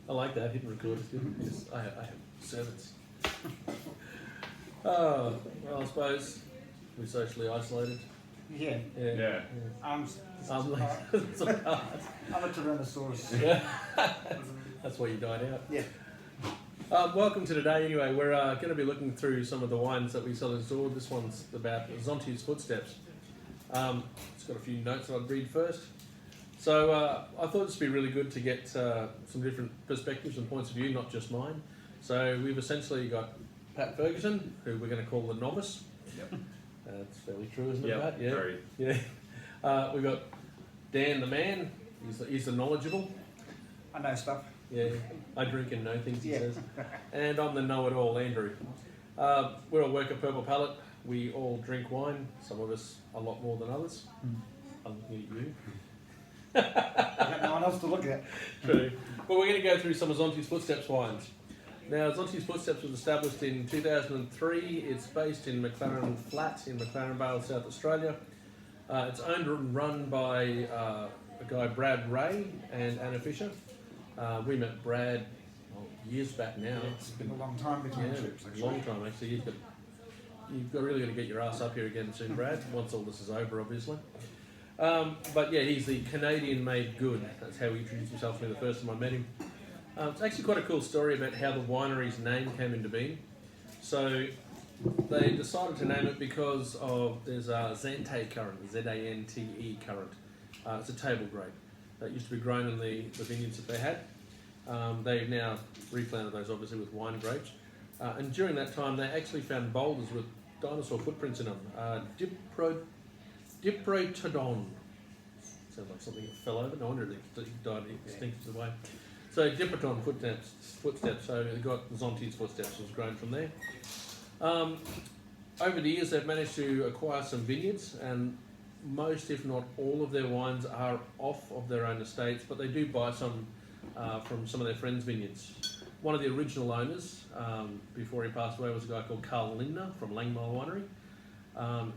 I like that, hit and record is good. Yes, I have servants. Oh, well, I suppose we're socially isolated. Yeah. Yeah. I'm Like, I'm a Tyrannosaurus. yeah. That's why you died out. Yeah. Welcome to today anyway. We're going to be looking through some of the wines that we sell in store. This one's about Zontes Footsteps. It's got a few notes that I'd read first. So I thought this would be really good to get some different perspectives and points of view, not just mine. So we've essentially got Pat Ferguson, who we're going to call the novice. Yep. That's fairly true, isn't it, Yep, Pat? Yeah. very. Yeah. We've got Dan the man. He's the knowledgeable. I know stuff. Yeah, I drink and know things, he Yeah. says. And I'm the know-it-all, Andrew. We're a work of Purple Palate. We all drink wine, some of us a lot more than others. I'm looking at you. I've got no one else to look at. True. But we're going to go through some of Zontes Footsteps wines. Now, Zontes Footsteps was established in 2003. It's based in McLaren Flat in McLaren Vale, South Australia. It's owned and run by a guy, Brad Ray, and Anna Fisher. We met Brad years back now. It's been a long time between trips, a actually. long time actually. You've really got to get your ass up here again soon, Brad, once all this is over, obviously. But yeah, he's the Canadian-made good. That's how he introduced himself to me the first time I met him. It's actually quite a cool story about how the winery's name came into being. So they decided to name it because there's a Zante currant, Z-A-N-T-E currant. It's a table grape that used to be grown in the vineyards that they had. They've now replanted those obviously with wine grapes. And during that time they actually found boulders with dinosaur footprints in them. Diprotodon. Sounds like something that fell over. No wonder it died extinct away. So Diprotodon footsteps. So they got Zontes Footsteps was grown from there. Over the years, they've managed to acquire some vineyards, and most, if not all, of their wines are off of their own estates, but they do buy some from some of their friends' vineyards. One of the original owners, before he passed away, was a guy called Carl Lindner from Langmile Winery.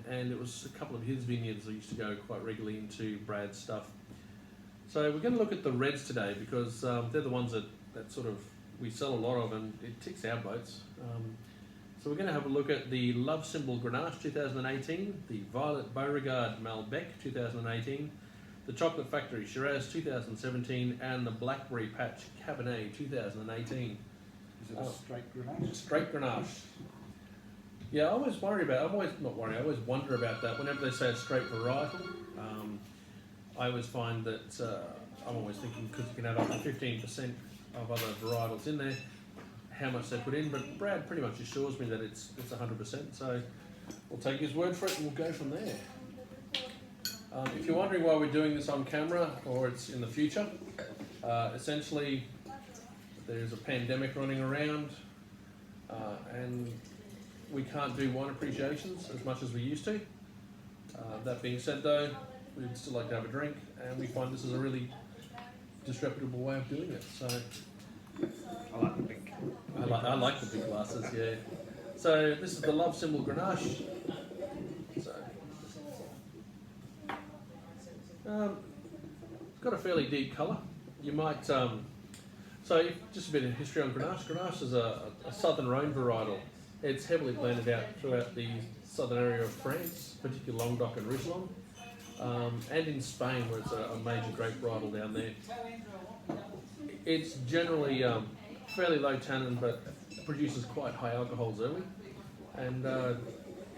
And it was a couple of his vineyards that used to go quite regularly into Brad's stuff. So we're going to look at the reds today because they're the ones that sort of we sell a lot of, and it ticks our boats. So we're going to have a look at the Love Symbol Grenache 2018, the Violet Beauregard Malbec 2018, the Chocolate Factory Shiraz 2017, and the Blackberry Patch Cabernet 2018. Is it a straight Grenache? Straight Grenache. Yeah, I always wonder about that whenever they say a straight varietal. I always find that I'm always thinking because you can have up to 15% of other varietals in there, how much they put in, but Brad pretty much assures me that it's 100%, so we'll take his word for it and we'll go from there. If you're wondering why we're doing this on camera or it's in the future, essentially there's a pandemic running around and we can't do wine appreciations as much as we used to. That being said though, we'd still like to have a drink, and we find this is a really disreputable way of doing it. So I like the big. I like the big glasses, yeah. So this is the Love Symbol Grenache. So it's got a fairly deep colour. You might so just a bit of history on Grenache. Grenache is a southern Rhone varietal. It's heavily planted out throughout the southern area of France, particularly Languedoc and Roussillon, and in Spain, where it's a major grape varietal down there. It's generally fairly low tannin, but produces quite high alcohols early, and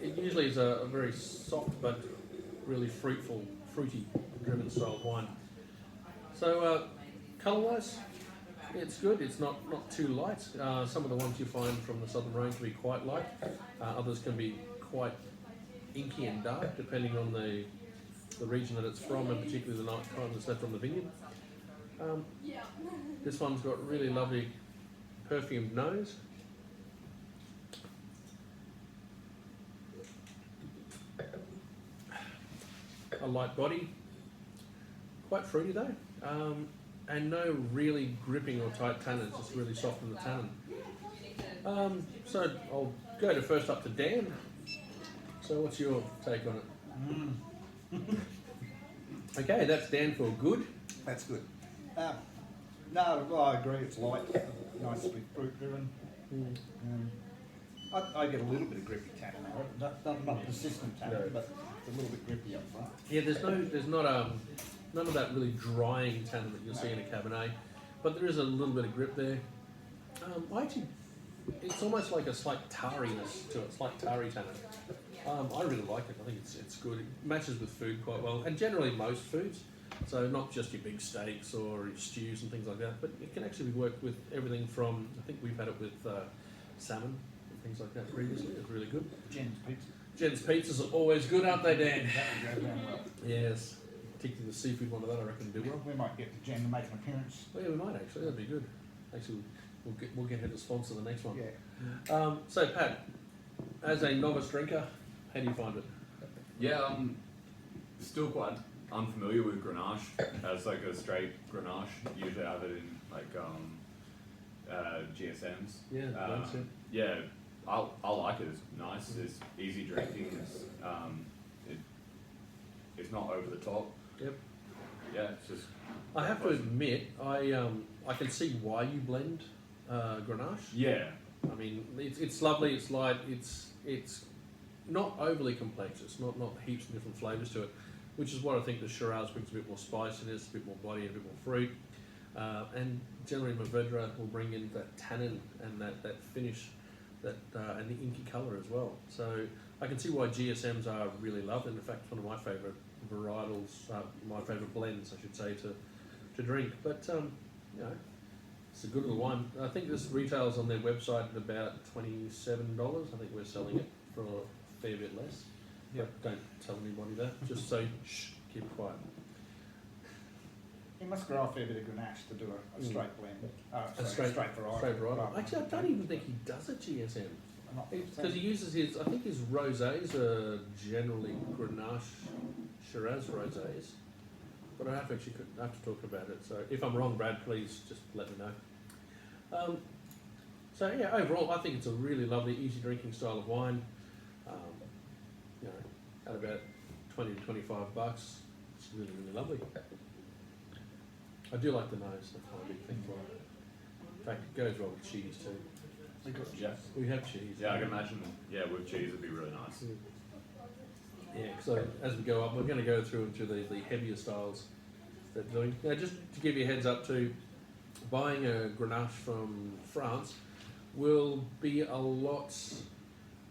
it usually is a very soft but really fruity driven style of wine. So colour-wise, it's good. It's not too light. Some of the ones you find from the southern Rhone can be quite light. Others can be quite inky and dark, depending on the region that it's from, and particularly the night time that's left on the vineyard. This one's got really lovely perfumed nose. A light body, quite fruity though, and no really gripping or tight tannin, it's just really soft in the tannin. So I'll go first up to Dan. So what's your take on it? Okay, that's Dan for good. That's good. No, well, I agree. It's light, nicely fruit driven. Mm. I get a little bit of grippy tannin out of it. Not persistent tannin, No. but it's a little bit grippy up front. Yeah, there's not none of that really drying tannin that you'll see in a Cabernet, but there is a little bit of grip there. It's almost like a slight tarriness to it, slight tarry tannin. I really like it. I think it's good. It matches with food quite well, and generally most foods. So not just your big steaks or your stews and things like that, but it can actually work with everything from. I think we've had it with salmon and things like that previously. It's really good. Jen's pizza. Jen's pizzas are always good, aren't they, Dan? That would go down well. Yes, particularly the seafood one of that I reckon do well. We might get Jen to make an appearance. Oh yeah, we might actually. That'd be good. Actually, we'll get her to sponsor the next one. Yeah. So Pat, as a novice drinker, how do you find it? Yeah, I'm still quite unfamiliar with Grenache as like a straight Grenache. Usually I have it in like GSMs. Yeah, that's it. Yeah, I like it. It's nice. It's easy drinking. It's not over the top. Yep. Yeah, it's just. I have to admit, I can see why you blend Grenache. Yeah. I mean, it's lovely. It's light. It's not overly complex. It's not heaps of different flavours to it, which is what I think the Shiraz brings a bit more spiciness, a bit more body, and a bit more fruit. And generally, Mourvedre will bring in that tannin and that finish, and the inky colour as well. So I can see why GSMs are really loved. And in fact, one of my favourite varietals, my favourite blends, I should say, to drink. But you know, it's a good little wine. I think this retails on their website at about $27. I think we're selling it for a fair bit less. Yep. But don't tell anybody that. Just say shh, keep it quiet. He must grow a fair bit of Grenache to do a straight blend. A straight varietal. Straight varietal. Actually, I don't even think he does a GSM. Because he uses his, I think his rosés are generally Grenache Shiraz rosés. But I have to talk about it. So if I'm wrong, Brad, please just let me know. So yeah, overall, I think it's a really lovely, easy drinking style of wine. You know, at about $20 to $25, it's really, really lovely. I do like the nose. That's my big thing for it. In fact, it goes well with cheese too. Yeah. We have cheese. Yeah, I can imagine. Yeah, with cheese it'd be really nice. Yeah, so as we go up, we're going to go through into the heavier styles that they're doing. Now, just to give you a heads up too, buying a Grenache from France will be a lot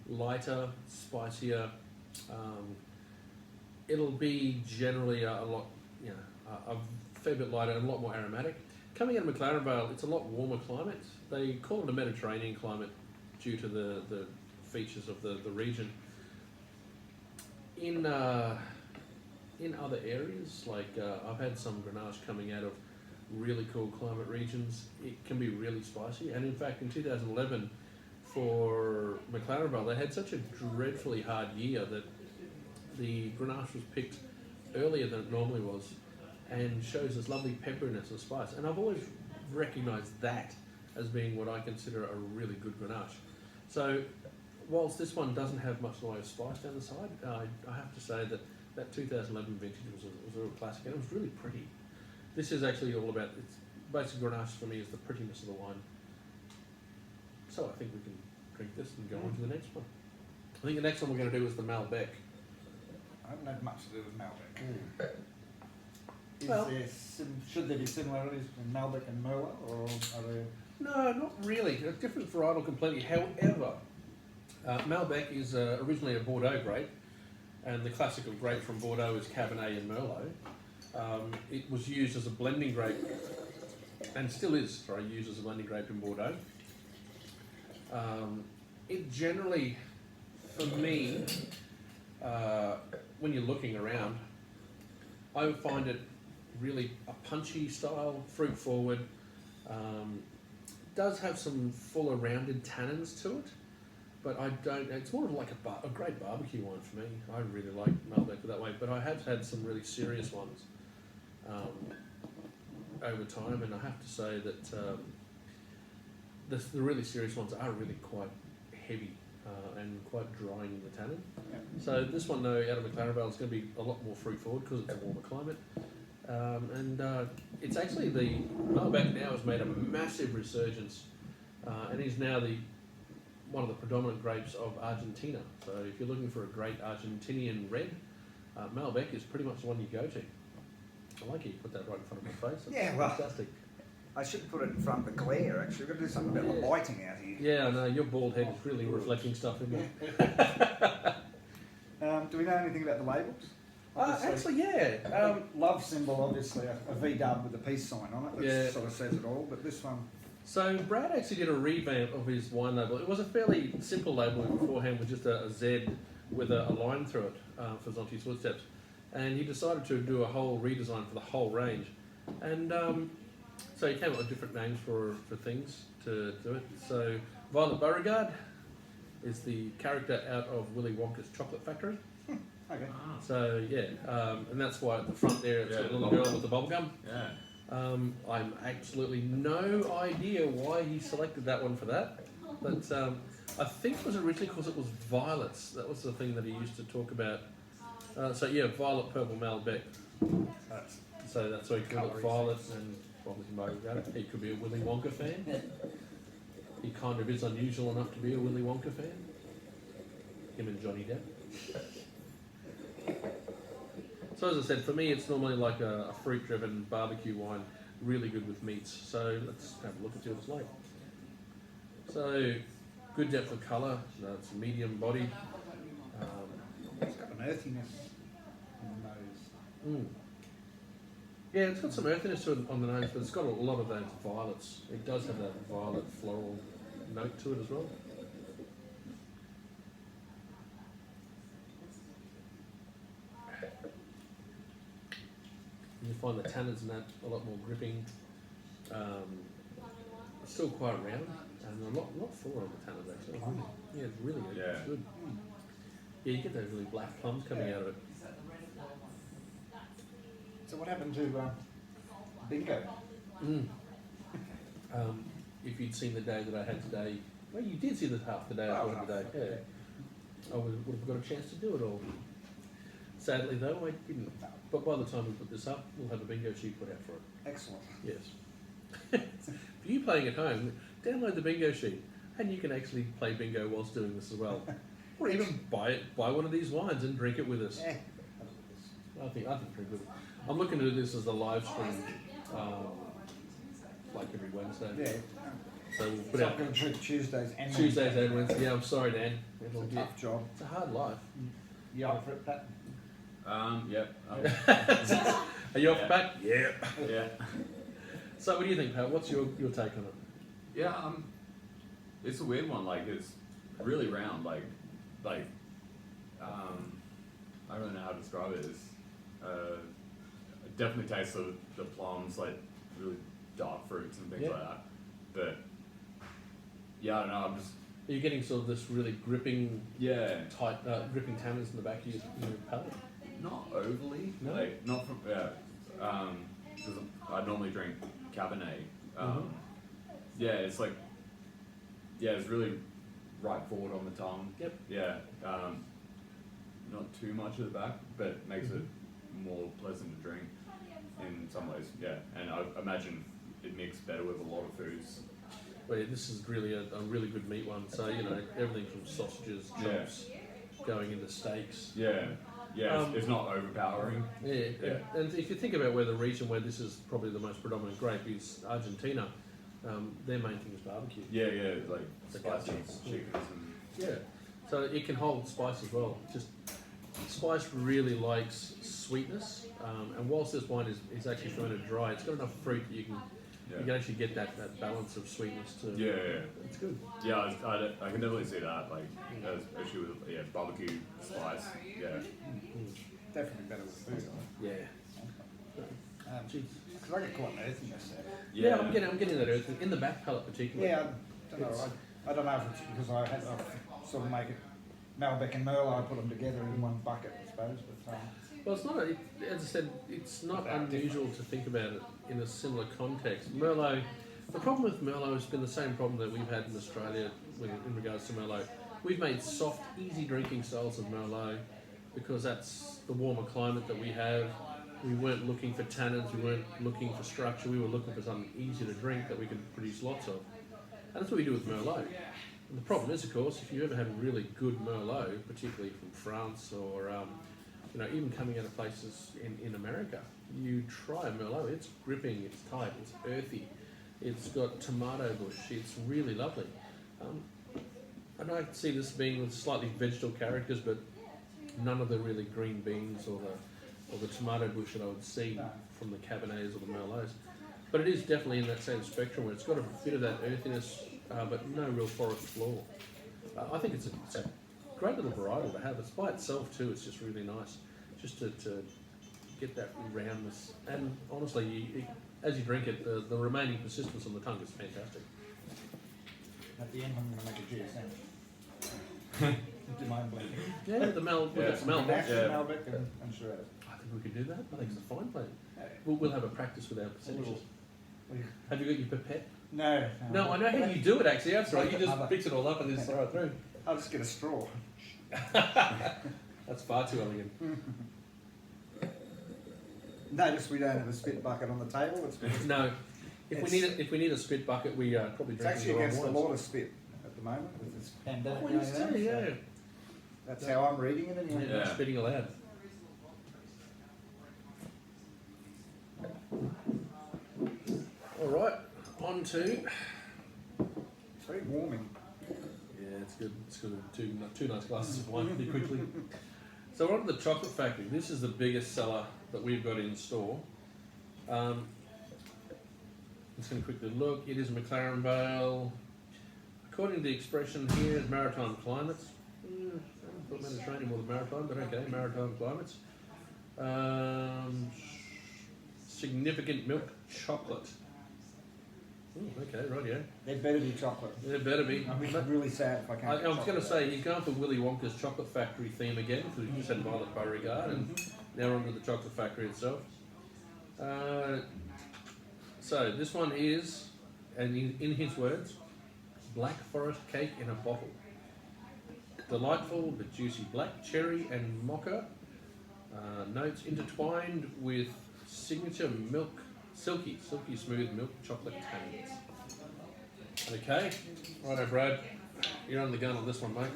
lighter, spicier. It'll be generally a lot, a fair bit lighter and a lot more aromatic. Coming out of McLaren Vale, it's a lot warmer climate. They call it a Mediterranean climate due to the features of the region. In other areas, like I've had some Grenache coming out of really cool climate regions, it can be really spicy. And in fact, in 2011, for McLaren Vale, they had such a dreadfully hard year that the Grenache was picked earlier than it normally was, and shows this lovely pepperiness and spice. And I've always recognised that as being what I consider a really good Grenache. So, whilst this one doesn't have much in the way of spice down the side, I have to say that 2011 vintage was a real classic, and it was really pretty. This is actually all about, it's basic Grenache for me is the prettiness of the wine. So I think we can drink this and go on to the next one. I think the next one we're going to do is the Malbec. I haven't had much to do with Malbec. Well- Should there be similarities between Malbec and Merlot, or are there? No, not really. A different varietal completely. However, Malbec is originally a Bordeaux grape, and the classical grape from Bordeaux is Cabernet and Merlot. It was used as a blending grape, and still is, used as a blending grape in Bordeaux. It generally, for me, when you're looking around, I would find it really a punchy style, fruit forward. Does have some fuller rounded tannins to it, but I don't. It's more of like a great barbecue wine for me. I really like Malbec that way, but I have had some really serious ones over time, and I have to say that the really serious ones are really quite heavy and quite drying in the tannin. Yeah. So this one, though, out of McLaren Vale, is going to be a lot more fruit forward because it's a warmer climate. It's actually the Malbec now has made a massive resurgence, and is now one of the predominant grapes of Argentina. So if you're looking for a great Argentinian red, Malbec is pretty much the one you go to. I like you put that right in front of my face. That's Yeah, well, fantastic. I should put it in front of the glare, actually. We've got to do something about the lighting out here. Yeah, I know, your bald head is really reflecting stuff in there. Do we know anything about the labels? Actually, yeah. Love symbol, obviously, a V-dub with a peace sign on it. That Yeah. sort of says it all, but this one... So Brad actually did a revamp of his wine label. It was a fairly simple label beforehand with just a Z with a line through it for Zontes Footsteps. And he decided to do a whole redesign for the whole range. And so he came up with different names for things to do it. So Violet Beauregard is the character out of Willy Wonka's Chocolate Factory. Okay. So yeah, and that's why at the front there it's Yeah, got a little bubble girl gum. with the bubble gum. Yeah. I'm absolutely no idea why he selected that one for that, but I think it was originally because it was violets. That was the thing that he used to talk about. So yeah, violet, purple, Malbec. So that's why he called it violet, and obviously Beauregard. He could be a Willy Wonka fan. He kind of is unusual enough to be a Willy Wonka fan. Him and Johnny Depp. So as I said, for me it's normally like a fruit-driven barbecue wine, really good with meats. So let's have a look and see what it's like. So, good depth of colour, it's medium body. It's got an earthiness in the nose. Yeah, it's got some earthiness to it on the nose, but it's got a lot of those violets. It does have that violet floral note to it as well. You find the tannins in that a lot more gripping. It's still quite round and a lot fuller on the tannins actually. Yeah, it's really good. Yeah. It's good. Yeah, you get those really black plums coming out of it. So what happened to bingo? If you'd seen the day that I had today, well, you did see the half the day I had today. Yeah, I would have got a chance to do it all. Sadly, though, I didn't. But by the time we put this up, we'll have a bingo sheet put out for it. Excellent. Yes. For you playing at home, download the bingo sheet, and you can actually play bingo whilst doing this as well, or even buy one of these wines and drink it with us. Yeah. I think drink with it. I'm looking to do this as a live stream, like every Wednesday. Yeah. So we'll It's put not out going to drink Tuesdays and Tuesdays and Wednesdays. Yeah, I'm sorry, Dan. It's a tough job. It's a hard life. You up for it, Pat? Yep. Are you off Yeah. back? Yeah. Yeah. So what do you think, Pat? What's your take on it? Yeah. It's a weird one. Like it's really round. Like, I don't really know how to describe it. It's it definitely tastes the plums, like really dark fruits and things Yeah. like that. But yeah, I don't know. I'm just Are you getting sort of this really gripping, tight. gripping tannins in the back of your palate? Not overly. No? Like not from because I normally drink Cabernet. Yeah, it's like it's really right forward on the tongue. Yep. Yeah. Not too much at the back, but makes it more pleasant to drink in some ways. Yeah, and I imagine it mixes better with a lot of foods. Well, yeah, this is really a really good meat one. So everything from sausages, chops, going into steaks. Yeah. Yeah, it's not overpowering. Yeah, Yeah. and if you think about where the region where this is probably the most predominant grape is Argentina, their main thing is barbecue. Yeah, like The spicy guts. chickens and Yeah, so it can hold spice as well. Just spice really likes sweetness, and whilst this wine is actually fermented dry, it's got enough fruit that you can actually get that balance of sweetness to. yeah. It's good. Yeah, I can definitely see that. Like, especially with barbecue spice. Yeah. Definitely better with food. Yeah. Jeez. Because I get quite an earthiness there. Yeah, I'm getting that earth in the back palate particularly. Yeah, I don't know. I don't know if it's because I sort of make it Malbec and Merlot. I put them together in one bucket, I suppose. But Well, it's not. As I said, it's not unusual to think about it in a similar context. Merlot. The problem with Merlot has been the same problem that we've had in Australia in regards to Merlot. We've made soft, easy drinking styles of Merlot because that's the warmer climate that we have. We weren't looking for tannins, we weren't looking for structure, we were looking for something easy to drink that we could produce lots of. And that's what we do with Merlot. And the problem is, of course, if you ever have a really good Merlot, particularly from France or even coming out of places in America, you try a Merlot, it's gripping, it's tight, it's earthy, it's got tomato bush, it's really lovely. And I see this being with slightly vegetal characters, but none of the really green beans or the tomato bush that I would see from the Cabernets or the Merlots. But it is definitely in that same spectrum where it's got a bit of that earthiness, but no real forest floor. I think it's a great little varietal to have. It's by itself too, it's just really nice. Just to get that roundness. And honestly, as you drink it, the remaining persistence on the tongue is fantastic. At the end, I'm going to make a GSM. Do my own blending. Yeah, the Malbec. Grenache, Yeah. Malbec, and Shiraz. I think we could do that. I think it's a fine plan. Yeah. We'll have a practice with our percentages. Have you got your pipette? No. No, I know how you do it actually. That's right. You just fix it all up and just throw it through. I'll just get a straw. That's far too elegant. Notice we don't have a spit bucket on the table. It's because No. If we need a spit bucket, we probably it's drink actually the wrong against the ones. law to spit at the moment with this pandemic Well, going it's on. true, yeah. So that's how I'm reading it anyway. Yeah, Yeah. spitting aloud. All right, on to. It's very warming. Yeah, it's good. It's good. Two nice glasses of wine pretty quickly. So we're on to the Chocolate Factory. This is the biggest seller that we've got in store. Just going to quickly look. It is McLaren Vale. According to the expression here, is maritime climates. I thought Mediterranean more than maritime, but okay, maritime climates. Significant milk chocolate. Okay, right, yeah. They better be chocolate. There better be. I'll be really sad if I I can't. was going to say, he's going for Willy Wonka's Chocolate Factory theme again, because we just had Violet Beauregard, and now we're onto the Chocolate Factory itself. So this one is, and in his words, black forest cake in a bottle. Delightful but juicy black cherry and mocha notes intertwined with signature milk, silky smooth milk chocolate tannins. Okay, righto Brad, you're on the gun on this one, mate.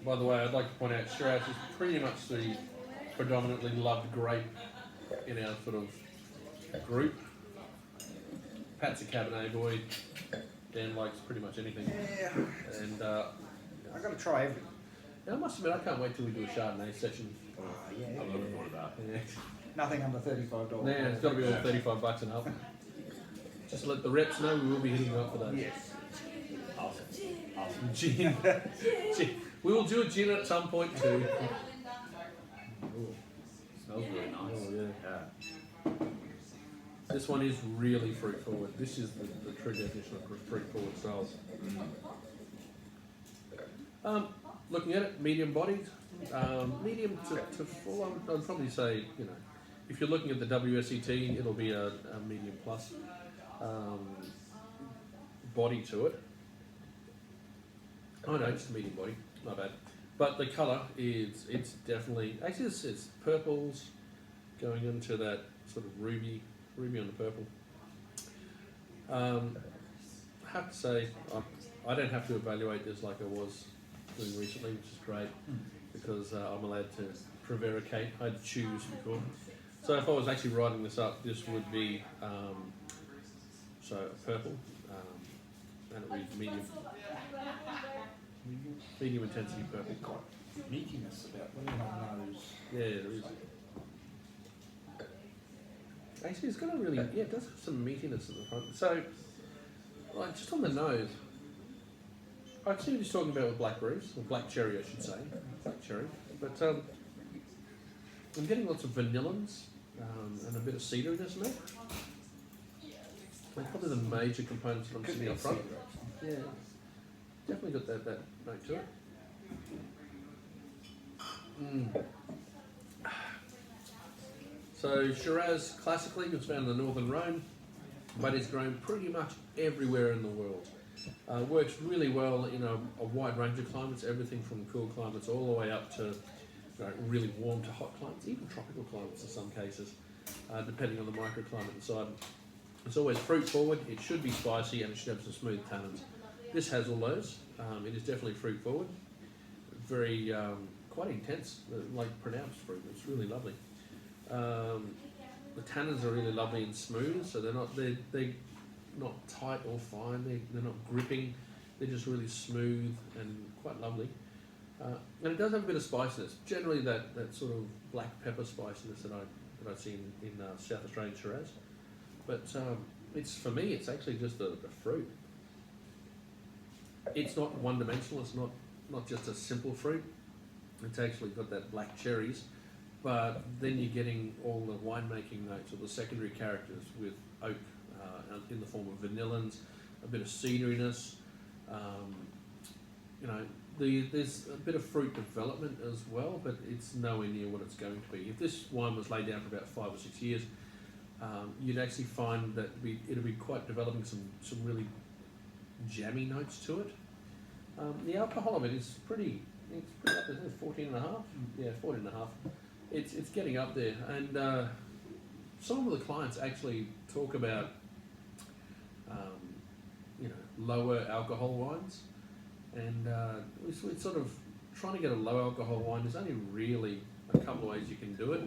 By the way, I'd like to point out Shiraz is pretty much the predominantly loved grape in our sort of group. Pat's a Cabernet boy. Dan likes pretty much anything. Yeah. And I've got to try everything. I must admit, I can't wait till we do a Chardonnay session. I'm looking forward to that. Yeah, Nothing under $35. yeah, it's got to be all $35 and up. Just let the reps know we will be hitting you up for that. Yes. Awesome. Gin. Gin. We will do a gin at some point too. Ooh. Smells really nice. Oh, yeah. Yeah. This one is really fruit forward. This is the true definition of fruit forward styles. Looking at it, medium bodied, medium to full. I'd probably say, if you're looking at the WSET, it'll be a medium plus body to it. Oh no, just a medium body, not bad. But the colour it's definitely, actually it's purples going into that sort of ruby on the purple. I have to say, I don't have to evaluate this like I was doing recently, which is great, because I'm allowed to prevaricate. I'd choose, of course. So if I was actually writing this up, this would be purple, and it would be medium intensity purple. Meatiness about the nose. Yeah, there is. Actually, it's got a really, it does have some meatiness at the front. So, like, just on the nose, I see what he's talking about with blackberries, or black cherry, I should say, black cherry. But I'm getting lots of vanillins and a bit of cedar-ness in there. They're probably the major components that I'm Could seeing be up front. cedar, actually. Yeah, definitely got that note to it. So Shiraz classically was found in the Northern Rhone, but is grown pretty much everywhere in the world. Works really well in a wide range of climates, everything from cool climates all the way up to really warm to hot climates, even tropical climates in some cases, depending on the microclimate inside. It's always fruit forward, it should be spicy, and it should have some smooth tannins. This has all those. It is definitely fruit forward, very quite intense, like pronounced fruit. It's really lovely. The tannins are really lovely and smooth, so they're not tight or fine. They're not gripping. They're just really smooth and quite lovely. And it does have a bit of spiciness. Generally, that sort of black pepper spiciness that I see in South Australian Shiraz. But for me, it's actually just the fruit. It's not one-dimensional. It's not just a simple fruit. It's actually got that black cherries, but then you're getting all the winemaking notes or the secondary characters with oak in the form of vanillins, a bit of cedariness. There's a bit of fruit development as well, but it's nowhere near what it's going to be. If this wine was laid down for about 5 or 6 years, you'd actually find that it'll be quite developing some really jammy notes to it. The alcohol of it is pretty up there, 14 and a half? Yeah, 14 and a half. It's getting up there, and some of the clients actually talk about lower alcohol wines, and we're sort of trying to get a low alcohol wine. There's only really a couple of ways you can do it,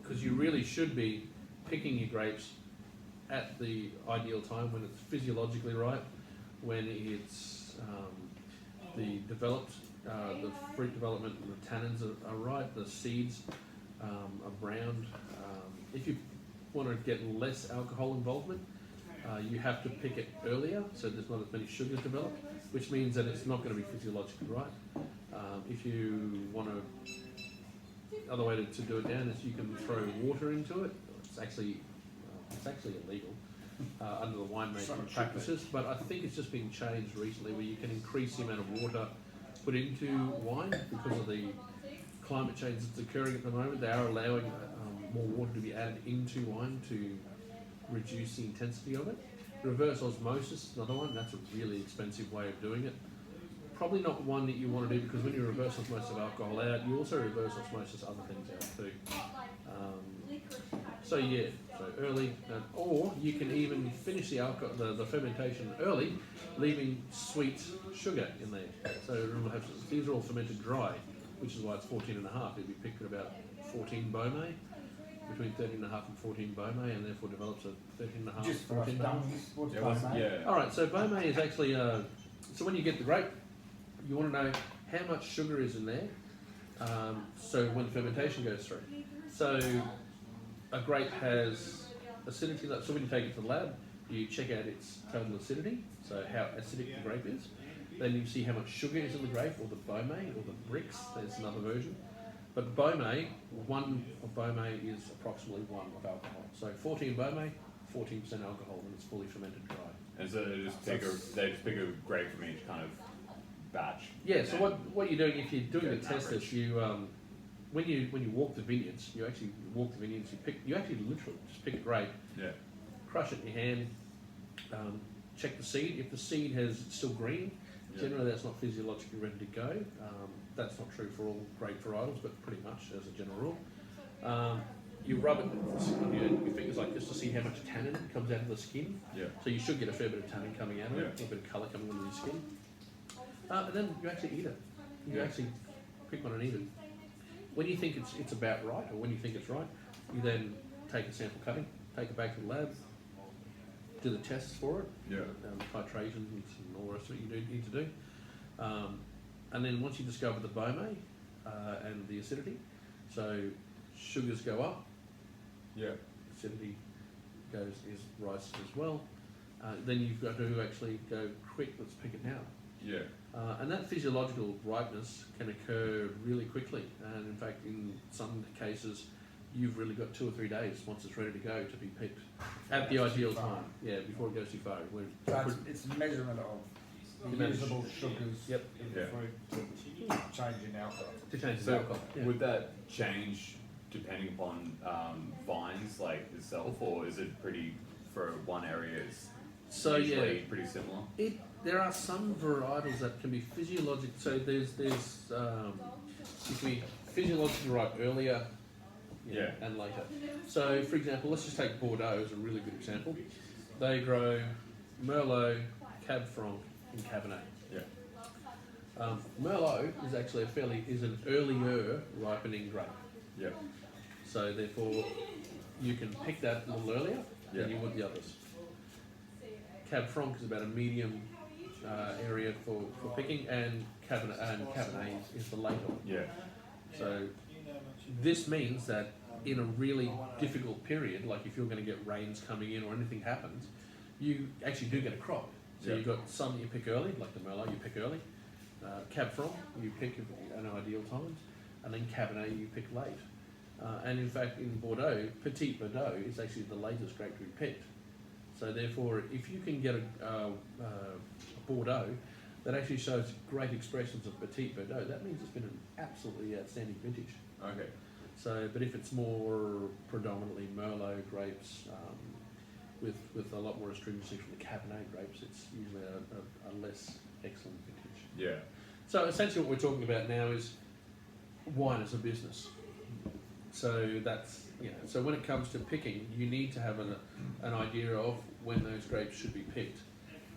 because you really should be picking your grapes at the ideal time, when it's physiologically right, when it's the fruit development and the tannins are right, the seeds are browned. If you want to get less alcohol involvement, you have to pick it earlier, so there's not as many sugars developed, which means that it's not going to be physiologically right. If you want to, other way to do it down is you can throw water into it. It's actually illegal under the winemaking practices, but I think it's just been changed recently, where you can increase the amount of water put into wine because of the climate change that's occurring at the moment. They are allowing more water to be added into wine to reduce the intensity of it. Reverse osmosis is another one. That's a really expensive way of doing it. Probably not one that you want to do, because when you reverse osmosis of alcohol out, you also reverse osmosis other things out too. So early, or you can even finish the fermentation early, leaving sweet sugar in there. So these are all fermented dry, which is why it's 14 and a half. It'd be picked at about 14 Beaumet, between 13 and a half and 14 Beaumet, and therefore develops a 13 and a half, 14 Beaumet. All right, so Beaumet is actually, so when you get the grape, you want to know how much sugar is in there, so when fermentation goes through. So a grape has acidity, so when you take it to the lab, you check out its total acidity, so how acidic the grape is. Then you see how much sugar is in the grape, or the Beaumet, or the bricks. There's another version. But Beaumet, 1 of Beaumet is approximately 1 of alcohol. So 14 Beaumet, 14% alcohol when it's fully fermented dry. And so they just pick a grape from each kind of batch. Yeah. So what you're doing, if you're doing the test this, you when you walk the vineyards, you actually literally just pick a grape, crush it in your hand, check the seed. If the seed has still green, generally that's not physiologically ready to go. That's not true for all grape varietals, but pretty much as a general rule. You rub it on your fingers like this to see how much tannin comes out of the skin. Yeah. So you should get a fair bit of tannin coming out of it, a bit of colour coming out of your skin. And then you actually eat it. You actually pick one and eat it. When you think it's about right, or when you think it's right, you then take a sample cutting, take it back to the lab, do the tests for it, titrations and all the rest of it you need to do. And then once you discover the Beaumet and the acidity, so sugars go up, acidity rises as well. Then you've got to actually go quick. Let's pick it now. Yeah. And that physiological ripeness can occur really quickly, and in fact, in some cases, you've really got 2 or 3 days once it's ready to go to be picked at the ideal time. Yeah, before it goes too far. So it's measurement of the usable sugars in the fruit to change in alcohol. To change the alcohol. Yeah. Would that change depending upon vines like itself, or is it pretty for one area? It's usually pretty similar. There are some varietals that can be physiologic. So there's if we physiologically ripe earlier, Yeah. and later. So, for example, let's just take Bordeaux as a really good example. They grow Merlot, Cab Franc, and Cabernet. Yeah. Merlot is actually an earlier ripening grape. Yeah. So therefore, you can pick that a little earlier Yeah. than you would the others. Cab Franc is about a medium area for picking, and Cabernet is the later one. Yeah. So this means that in a really difficult period, like if you're going to get rains coming in or anything happens, you actually do get a crop. So Yeah. you've got some that you pick early, like the Merlot, you pick early. Cab Franc, you pick at ideal times, and then Cabernet, you pick late. And in fact, in Bordeaux, Petit Bordeaux is actually the latest grape to be picked. So therefore, if you can get a Bordeaux that actually shows great expressions of Petit Bordeaux, that means it's been an absolutely outstanding vintage. Okay. So, but if it's more predominantly Merlot grapes, with a lot more astringency from the Cabernet grapes, it's usually a less excellent vintage. Yeah. So essentially what we're talking about now is wine as a business. So that's, so when it comes to picking, you need to have an idea of when those grapes should be picked.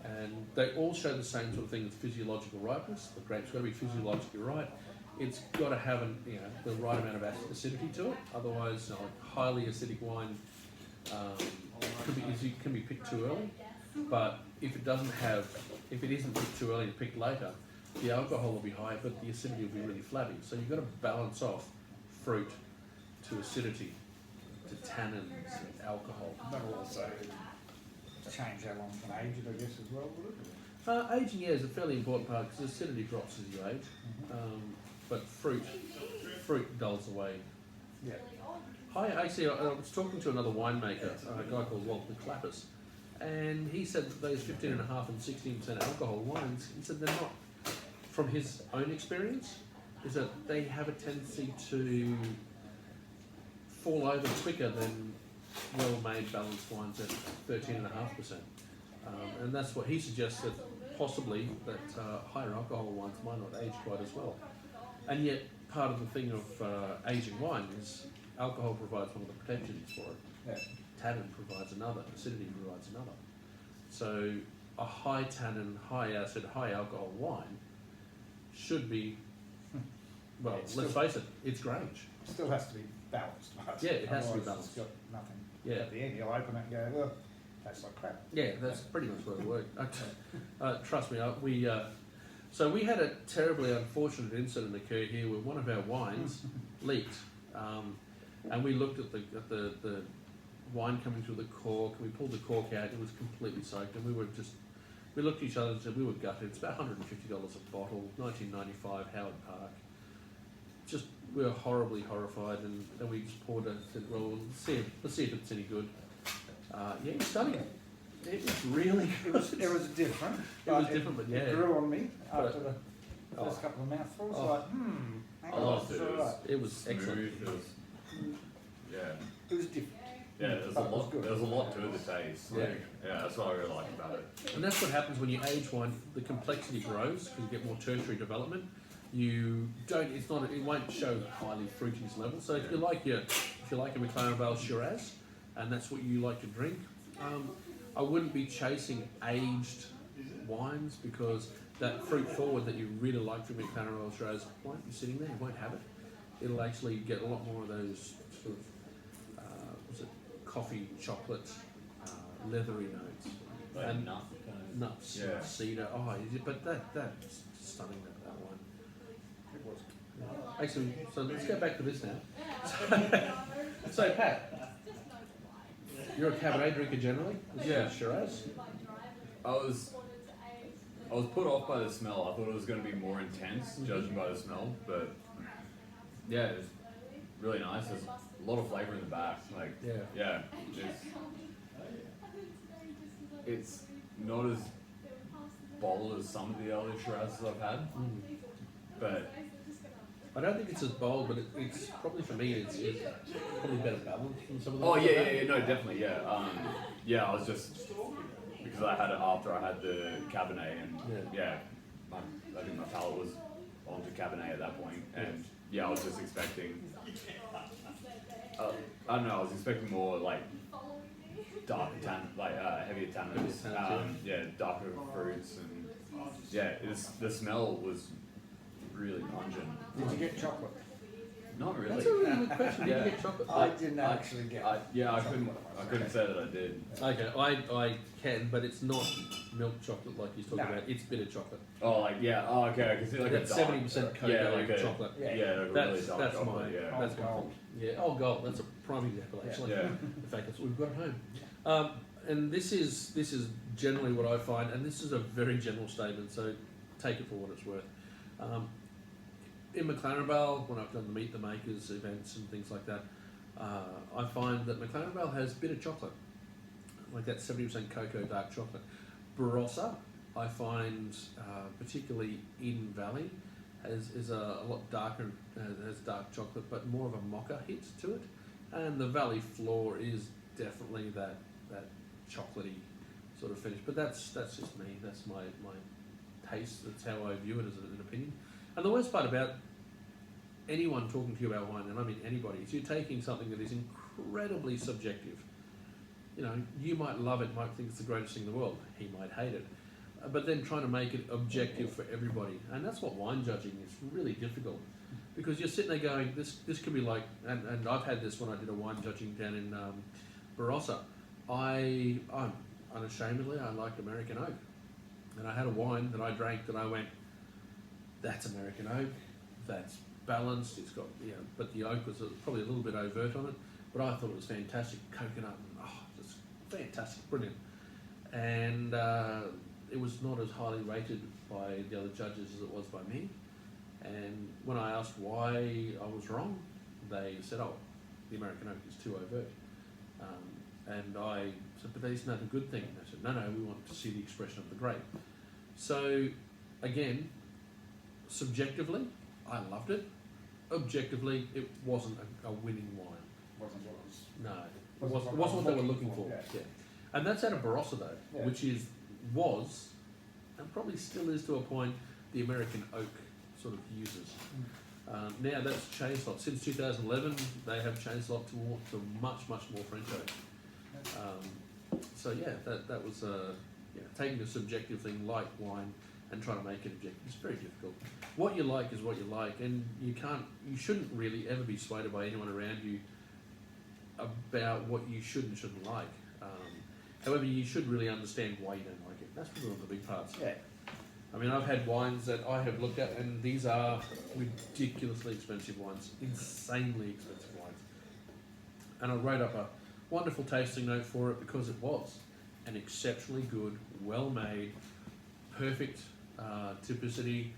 And they all show the same sort of thing with physiological ripeness. The grape's got to be physiologically right. It's got to have the right amount of acidity to it. Otherwise, highly acidic wine can be picked too early. But if it isn't picked too early and picked later, the alcohol will be high, but the acidity will be really flabby. So you've got to balance off fruit to acidity, to tannins, and alcohol. That'll also change how long you can age it, I guess, as well, would it? Aging, is a fairly important part because acidity drops as you age, but fruit dulls away. Yeah. Actually, I was talking to another winemaker, a guy called Walter Clappers, and he said that those 15.5% and 16% alcohol wines, he said they're not, from his own experience, is that they have a tendency to fall over quicker than well-made balanced wines at 13.5%. And that's what he suggested, possibly, that higher alcohol wines might not age quite as well. And yet, part of the thing of aging wine is alcohol provides one of the protections for it. Yeah. Tannin provides another, acidity provides another. So a high tannin, high acid, high alcohol wine should be, well, It's let's face it, it's Grange. Still has to be balanced. Right? Yeah, it has to be Otherwise balanced. It's got nothing. Yeah. At the end, you'll open it and go, well, tastes like crap. Yeah, that's pretty much what it worked. Trust me, so we had a terribly unfortunate incident occur here where one of our wines leaked, and we looked at the wine coming through the cork, and we pulled the cork out, it was completely soaked, and we looked at each other and said we were gutted. It's about $150 a bottle, 1995, Howard Park. Just, we were horribly horrified, and then we just poured it and said, well, let's see if it's any good. Yeah, it's stunning. It was really good. It was different. But yeah. It grew on me after But- the first couple of mouthfuls. Oh. Like, hang I on, loved it's it. all right. It was Smooth, excellent. It was, yeah. It was different. Yeah, there's But it was good. a lot to the taste. Yeah. Yeah, that's what I really like about it. And that's what happens when you age wine. The complexity grows because you get more tertiary development. It won't show highly fruitiness level. So if you like a McLaren Vale Shiraz, and that's what you like to drink, I wouldn't be chasing aged wines because that fruit forward that you really like from McLaren Vale Shiraz won't be sitting there. You won't have it. It'll actually get a lot more of those sort of coffee, chocolate, leathery notes, Like and nut kind of. nuts, Yeah. cedar. But that's stunning, that wine. It was. Actually, so let's go back to this now. So Pat, you're a Cabernet drinker generally? This is Yeah. Shiraz? I was put off by the smell. I thought it was going to be more intense, judging by the smell, but yeah, it's really nice. There's a lot of flavour in the back. Like, Yeah. it's not as bold as some of the other Shirazes I've had, but I don't think it's as bold, but it's probably, for me, it's probably better balanced than some of the oh ones I've had. yeah, no, definitely, yeah. Yeah, I was just because I had it after I had the Cabernet, and I think my palate was onto Cabernet at that point, and yeah, I was just expecting. I don't know. I was expecting more like darker heavier tannins. Heavier tannins, Yeah, darker fruits, and yeah, the smell was really pungent. Did you get chocolate? Not really. That's a really good question. Did Yeah. you get chocolate? I didn't actually get. I chocolate. couldn't say that I did. Okay, I can, but it's not milk chocolate like you're talking No. about. It's bitter chocolate. Oh, like yeah. Oh, okay. I can see like That's a dark, 70% cocoa yeah, like a chocolate. Yeah, Yeah. like a That's really dark that's chocolate. my Yeah. that's my Gold. Yeah, oh gold. That's a prime example actually. Yeah. In fact, that's what we've got at home. And this is generally what I find, and this is a very general statement, so take it for what it's worth. In McLaren Vale, when I've done the Meet the Makers events and things like that, I find that McLaren Vale has bitter chocolate, like that 70% cocoa dark chocolate. Barossa, I find, particularly in Valley, is a lot darker, has dark chocolate, but more of a mocha hit to it. And the Valley floor is definitely that chocolatey sort of finish. But that's just me. That's my taste. That's how I view it as an opinion. And the worst part about anyone talking to you about wine, and I mean anybody, is you're taking something that is incredibly subjective. You know, you might love it, might think it's the greatest thing in the world. He might hate it. But then trying to make it objective for everybody. And that's what wine judging is really difficult. Because you're sitting there going, this could be like, and I've had this when I did a wine judging down in Barossa. I'm unashamedly, I like American oak. And I had a wine that I drank that I went, that's American oak, that's balanced, it's got, you know, but the oak was probably a little bit overt on it, but I thought it was fantastic. Coconut, just fantastic, brilliant. And it was not as highly rated by the other judges as it was by me. And when I asked why I was wrong, they said, oh, the American oak is too overt. And I said, but isn't that a good thing? And they said, no, we want to see the expression of the grape. So, again, subjectively, I loved it. Objectively, it wasn't a winning wine. Wasn't what it was. No, it wasn't what they were looking for. Yeah. And that's out of Barossa though, Yeah. which was, and probably still is to a point, the American oak sort of uses. Now that's changed a lot. Since 2011, they have changed a lot to much more French oak. So yeah, that was taking a subjective thing like wine and trying to make it objective. It's very difficult. What you like is what you like, and you shouldn't really ever be swayed by anyone around you about what you should and shouldn't like. However, you should really understand why you don't like it. That's probably one of the big parts. Yeah. I mean, I've had wines that I have looked at, and these are ridiculously expensive wines, insanely expensive wines. And I wrote up a wonderful tasting note for it because it was an exceptionally good, well-made, perfect typicity,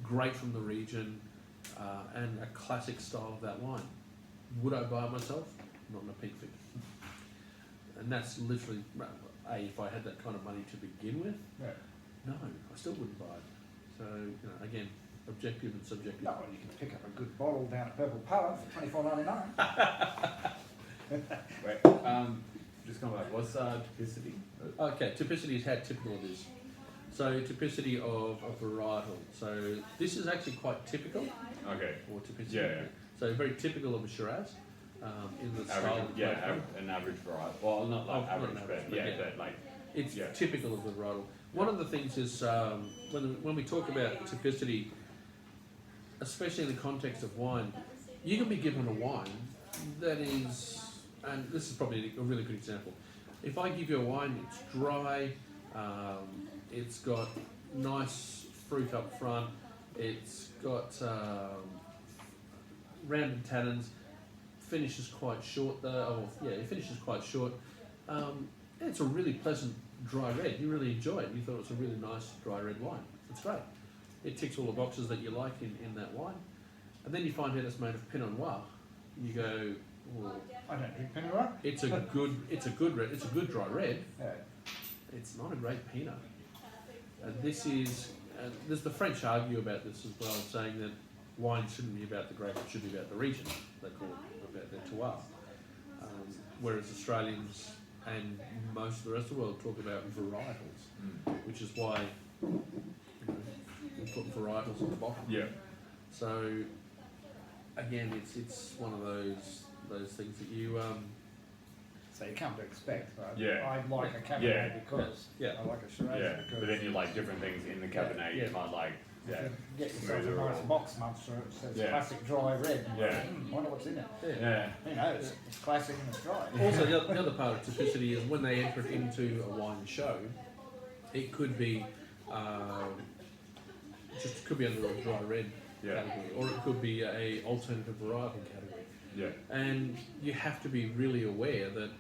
great from the region, and a classic style of that wine. Would I buy it myself? Not in a pink fig. And that's literally, if I had that kind of money to begin with, Yeah. no, I still wouldn't buy it. So, again, objective and subjective. No, well, you can pick up a good bottle down at Purple Palette for $24.99. Wait, just come back. What's typicity? Okay, typicity is how typical it is. So, typicity of a varietal. So, this is actually quite typical, Okay. or typicity. Yeah. So, very typical of a Shiraz in the style. Average, an average variety. Well, not like Oh, not average, an average, but but yeah, yeah. but like It's Yeah. typical of the varietal. One of the things is when we talk about typicity, especially in the context of wine, you can be given a wine that is, and this is probably a really good example. If I give you a wine, it's dry, it's got nice fruit up front, it's got rounded tannins, finishes quite short though. It finishes quite short. It's a really pleasant dry red. You really enjoy it. You thought it was a really nice dry red wine. It's great. It ticks all the boxes that you like in that wine. And then you find out it's made of Pinot Noir. You go, well, I don't drink Pinot Noir. it's a good red. It's a good dry red. Yeah. It's not a great Pinot. And this is, there's the French argue about this as well, saying that wine shouldn't be about the grape, it should be about the region. They call it about their terroir. Whereas Australians and most of the rest of the world talk about varietals, which is why we put varietals on the bottom. yeah. So again, it's one of those things that you So you come to expect, right? Yeah. I like a Cabernet Yeah. because Yeah. I like a Shiraz Yeah, because but then you like different things in the Cabernet. Yeah. You might like, you yeah, can get yourself a smoother nice or- box monster. It says Yeah. classic dry red. And Yeah. wonder what's in it. yeah, You know, it's classic and it's dry. Also, the other part of typicity is when they enter it into a wine show, it could be just could be under a dry red Yeah. category, or it could be a alternative varietal category. yeah, And you have to be really aware that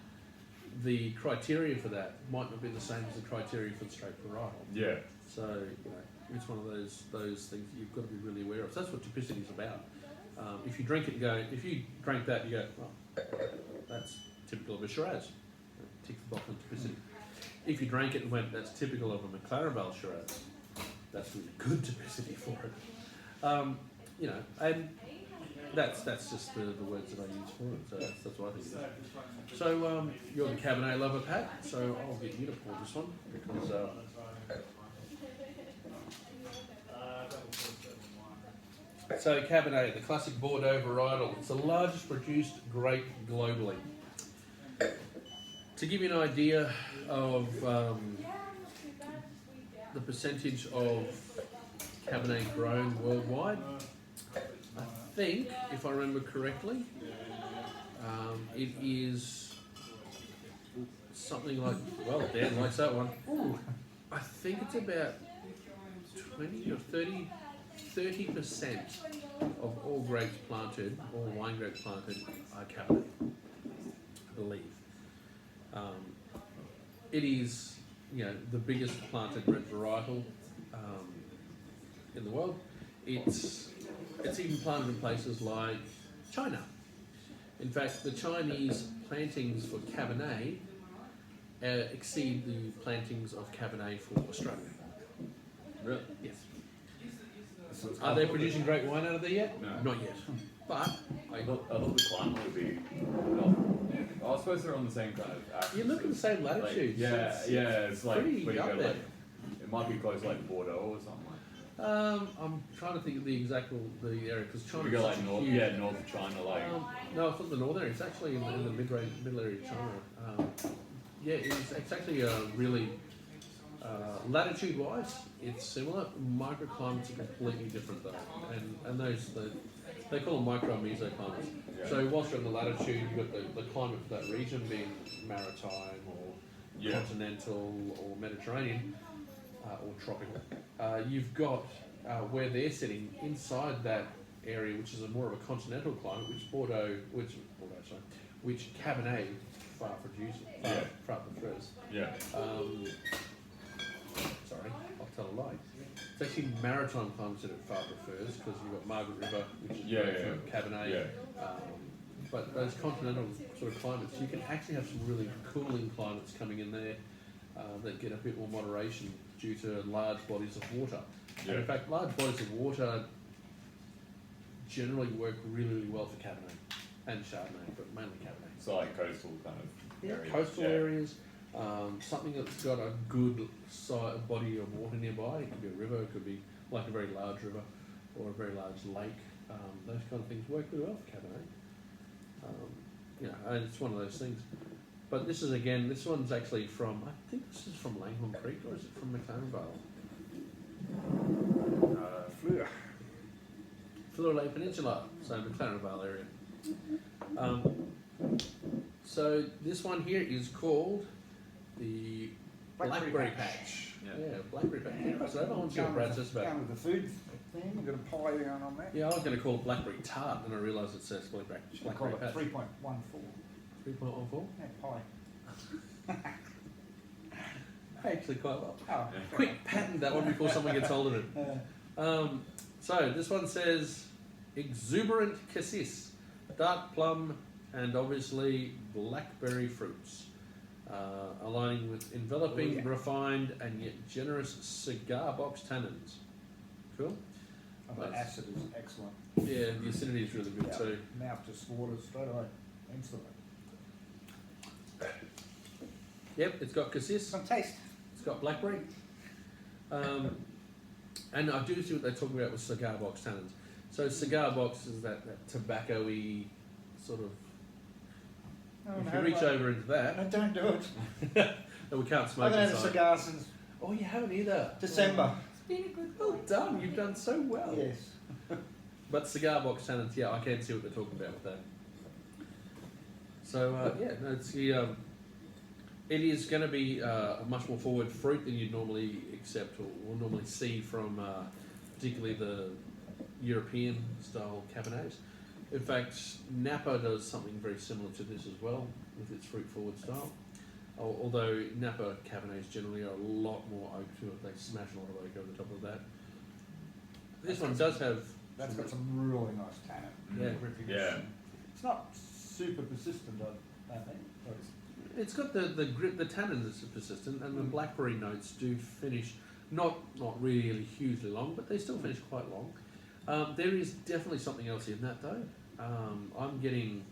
the criteria for that might not be the same as the criteria for the straight varietal. yeah, So you know, it's one of those things that you've got to be really aware of. So that's what typicity is about. If you drink it and go, if you drank that, you go, well, that's typical of a Shiraz. Tick the box on typicity. If you drank it and went, that's typical of a McLaren Vale Shiraz, that's really good typicity for it. You know, and that's just the words that I use for it. So that's what I think it is. So you're the Cabernet lover, Pat. So I'll get you to pour this one because. So Cabernet, the classic Bordeaux varietal, it's the largest produced grape globally. To give you an idea of the percentage of Cabernet grown worldwide, I think, if I remember correctly, it is something like, well, Dan likes that one. Ooh, I think it's about 20 or 30% of all grapes planted, all wine grapes planted, are Cabernet, I believe. It is, you know, the biggest planted red varietal in the world. It's even planted in places like China. In fact, the Chinese plantings for Cabernet exceed the plantings of Cabernet for Australia. really. Yes. So it's Are they producing great wine out of there yet? No. Not yet. But I thought the climate would be. Well, I suppose they're on the same kind of. Axis. you look at the same Like, latitude. yeah, it's like pretty when you up go there. like, it might be close to like Bordeaux or something. I'm trying to think of the exact the area because China. We go like north, yeah, north of China, like. No, it's not the northern area. It's actually in the middle area of China. Yeah, it's actually a really latitude-wise, it's similar. Microclimates are completely different though, and they call them micro and mesoclimates. Yeah. So whilst you're in the latitude, you've got the climate for that region being maritime or continental or Mediterranean or tropical. You've got where they're sitting inside that area, which is a more of a continental climate, which Cabernet far produces, far prefers. Yeah. Sorry, I'll tell a lie. It's actually maritime climates that it far prefers because you've got Margaret River, which is great for Cabernet. Yeah. But those continental sort of climates, you can actually have some really cooling climates coming in there that get a bit more moderation due to large bodies of water. Yeah. And in fact, large bodies of water generally work really, really well for Cabernet and Chardonnay, but mainly Cabernet. So like coastal kind of. Yeah, areas. coastal Yeah. areas, something that's got a good body of water nearby. It could be a river, it could be like a very large river or a very large lake. Those kind of things work really well for Cabernet. And it's one of those things. But this one's actually from, I think this is from Langhorne Creek, or is it from McLaren Vale? Fleur. Fleur Peninsula, so McLaren Vale area. So this one here is called the Blackberry Patch. Yeah. Blackberry Patch. So I want to see what Brad says about it. Going with the food thing, we've got a pie going on there. Yeah, I was going to call it Blackberry Tart, and I realised it says Blackberry We'll call Patch. it 3.14. 3.14. Yeah, pie. Actually, quite well. Oh, Quick, patent that one before someone gets hold of it. So this one says exuberant cassis, dark plum, and obviously blackberry fruits, aligning with enveloping, refined, and yet generous cigar box tannins. Cool. Oh, the acid is excellent. Yeah, the acidity is really good Yeah. too. Mouth just waters straight away, instantly. Yep, it's got cassis. Some taste. It's got blackberry. And I do see what they're talking about with cigar box tannins. So cigar box is that tobacco-y sort of. If you reach over into that, No, don't do it. then we can't I smoke haven't had a inside. cigar since Oh, you haven't either. December. It's been a good. Well done. You've done so well. Yes. But cigar box tannins, yeah, I can see what they're talking about with that. So yeah, no, it's the. It is going to be a much more forward fruit than you'd normally accept or normally see from particularly the European style Cabernets. In fact, Napa does something very similar to this as well with its fruit forward style. Although Napa Cabernets generally are a lot more oak to it, they smash a lot of oak over the top of that. This one does have. That's got some really nice tannin. Yeah. Yeah. It's not super persistent, I think. But It's got the grip, the tannin is persistent, and the blackberry notes do finish not really hugely long, but they still finish quite long. There is definitely something else in that though. I'm getting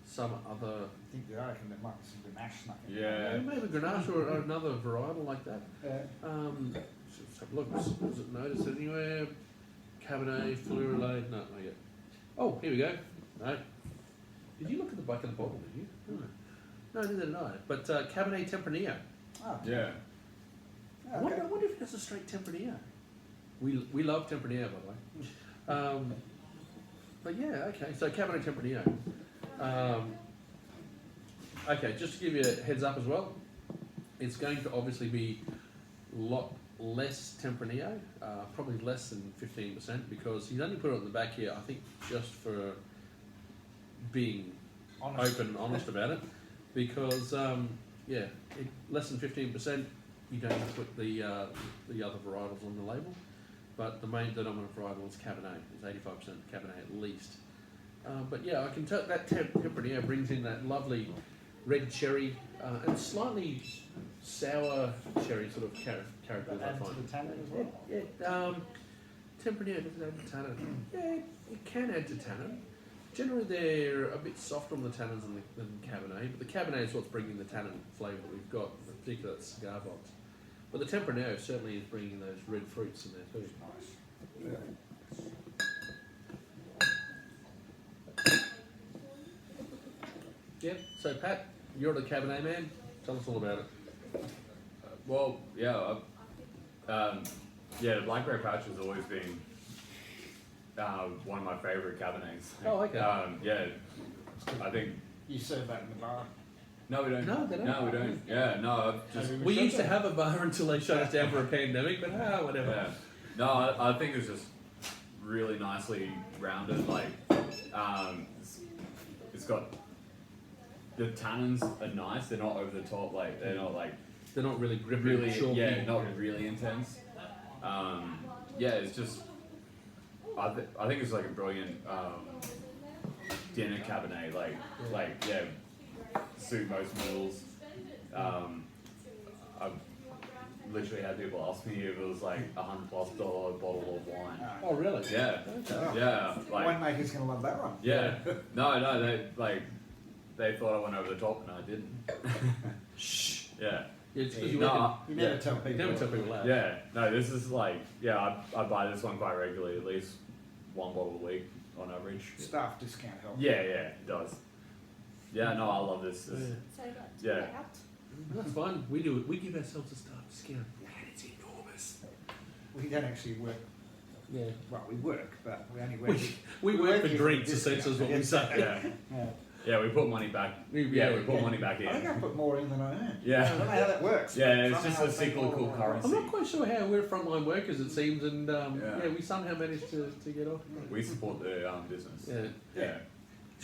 some other. I think I reckon there might be some Grenache snuck in. Yeah. Maybe Grenache or another varietal like that. Yeah. Let's have a look. Was it noticed anywhere? Cabernet, Fleur, no, not yet. Oh, here we go. No. Did you look at the back of the bottle? Did you? No, neither did I. But Cabernet Tempranillo. Oh, Yeah. I wonder if that's a straight Tempranillo. We love Tempranillo, by the way. But yeah, okay. So Cabernet Tempranillo. Okay, just to give you a heads up as well, it's going to obviously be a lot less Tempranillo, probably less than 15%, because he's only put it on the back here, I think, just for being open and honest about it. Because less than 15%, you don't have to put the other varietals on the label. But the main dominant varietal is Cabernet. It's 85% Cabernet at least. But yeah, I can tell that Tempranillo brings in that lovely red cherry and slightly sour cherry sort of character. I add to find. the tannin as well. Yeah. Tempranillo doesn't add to tannin. Yeah, it can add to tannin. Generally, they're a bit softer on the tannins than Cabernet, but the Cabernet is what's bringing the tannin flavour that we've got, particularly that cigar box. But the Tempranillo certainly is bringing those red fruits in there too. Nice. Yeah. Yep. So Pat, you're the Cabernet man. Tell us all about it. Well, yeah. The blackberry patch has always been one of my favourite Cabernets. Oh, okay. Yeah, I think. You serve that in the bar. No, we don't. No, they don't. No, we don't. Yeah, no, I've just. We used to have a bar until they shut us down for a pandemic, but whatever. Yeah. No, I think it's just really nicely rounded. Like, it's got the tannins are nice. They're not over the top. Like, they're not like. They're not really grippy. Really, chalky. yeah, not really intense. Yeah, it's just. I think it's like a brilliant dinner Cabernet. Like suit most meals. I've literally had people ask me if it was like $100+ bottle of wine. Oh, really? Yeah, Oh. yeah. Like, Winemaker's gonna love that one. yeah. No, they thought I went over the top and I didn't. Shh. Yeah. Yeah, it's 'cause you No, work You never tell people. you never tell people that. Yeah, no, this is like, I buy this one quite regularly, at least one bottle a week on average. Staff discount help. Yeah, it does. Yeah, no, I love this. Yeah. So you got Yeah. out. That's fine. We do it. We give ourselves a staff discount. And it's enormous. We don't actually work. Yeah. Well, we work, but we only work. We work for here drinks, a discount. essentially, is what we say. Yeah, Yeah. yeah, we put money back. We put money back I think I in. put more in than I earn. Yeah. I don't know how that works. Yeah, it's Somehow just I a think more cyclical than I currency. I'm not quite sure how we're frontline workers, it seems, and Yeah. we somehow managed to get off. We support the business. Yeah. Yeah.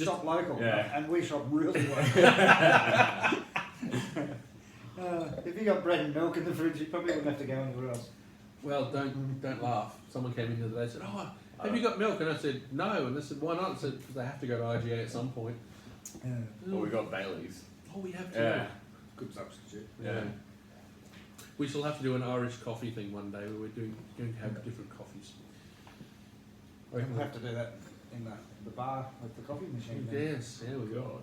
Shop local, Yeah. and we shop really well. If you got bread and milk in the fridge, you probably wouldn't have to go anywhere else. Well, don't laugh. Someone came in the other day and said, "Oh, have you got milk?" And I said, "No." And they said, "Why not?" I said, "Because they have to go to IGA at some point." Well, we got Bailey's. Oh, we have to. Yeah. Good substitute. Yeah. We shall have to do an Irish coffee thing one day where we're going to have different coffees. We'll have to do that in the bar with the coffee machine. Then. Yes, yeah, we got.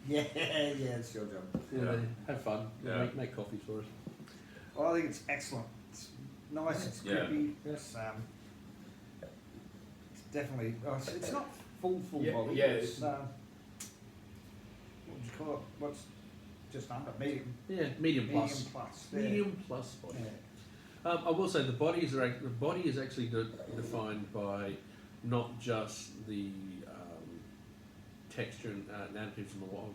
Yeah, it's your job. Yeah, have fun. Yeah. Make coffees for us. Well, I think it's excellent. It's nice, it's Yeah. crispy, Yeah. it's definitely. Oh, it's not full Yeah, body. yeah, It's, what would you call it? What's just under medium? Yeah, medium plus. Medium plus. Yeah. Medium plus body. Yeah. I will say the body is actually defined by not just the texture and additives in the wine,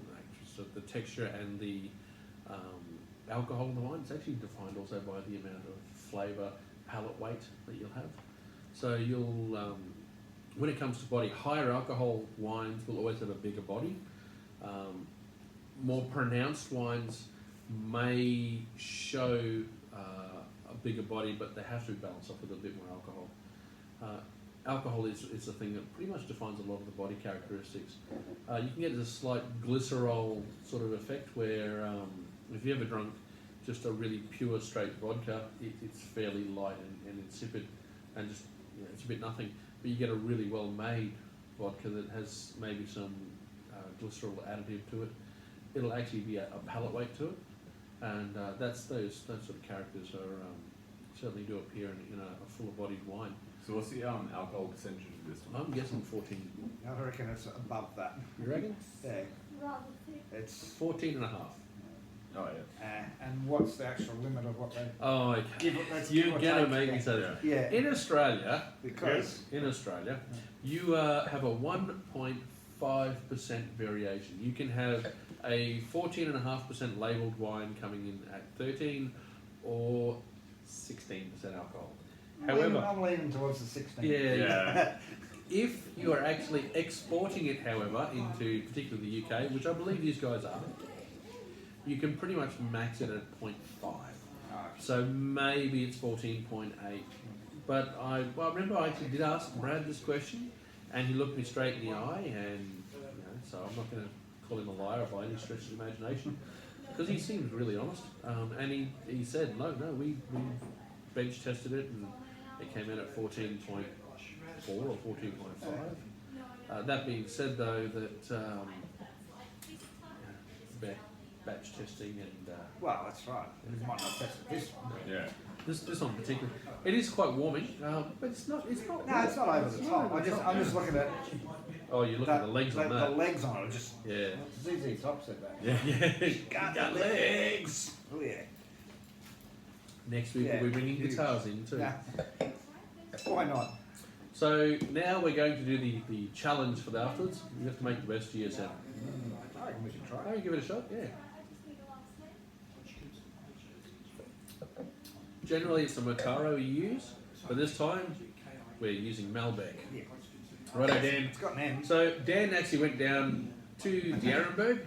so the texture and the alcohol in the wine. It's actually defined also by the amount of flavour, palate weight that you'll have. So you'll, when it comes to body, higher alcohol wines will always have a bigger body. More pronounced wines may show a bigger body, but they have to be balanced off with a bit more alcohol. Alcohol is the thing that pretty much defines a lot of the body characteristics. You can get a slight glycerol sort of effect where if you ever drunk just a really pure straight vodka, it's fairly light and insipid and just, you know, it's a bit nothing. But you get a really well made vodka that has maybe some glycerol additive to it. It'll actually be a palate weight to it, and those sort of characters are certainly do appear in a fuller bodied wine. So what's the alcohol percentage of this one? I'm guessing 14. I reckon it's above that. You reckon? Yeah. Rather thick. It's 14 and a half. Oh yeah. and what's the actual limit of what they Oh, okay. give it? Let's You're give or gonna take, make me yeah. say that. Yeah. In Australia, Because in Australia, you have a 1.5% variation. You can have a 14.5% labelled wine coming in at 13 or 16% alcohol. However, I'm leaning towards the 16. yeah. If you are actually exporting it, however, into particularly the UK, which I believe these guys are, you can pretty much max it at 0.5. So maybe it's 14.8. But I remember I actually did ask Brad this question, and he looked me straight in the eye, and so I'm not going to call him a liar by any stretch of the imagination, because he seems really honest. And he said, no, we bench tested it, and it came out at 14.4 or 14.5. That being said, though, that batch testing and Well, that's right. You might not test it this one. Yeah. this one particularly, it is quite warming, but it's not. No, it's not over the top. I'm just looking at Oh, you look at the legs on the that. legs on it. Just Yeah. ZZ Top said that. Yeah. Got legs. Oh yeah. Next week Yeah. we'll be bringing guitars in too. Yeah. Why not? So now we're going to do the challenge for the afterwards. You have to make the best GSM. I reckon we should try Oh, it. you give it a shot, yeah. Generally it's a Mataro you use, but this time we're using Malbec. Yeah. Righto, Dan. It's got an M. So Dan actually went down to D'Arenberg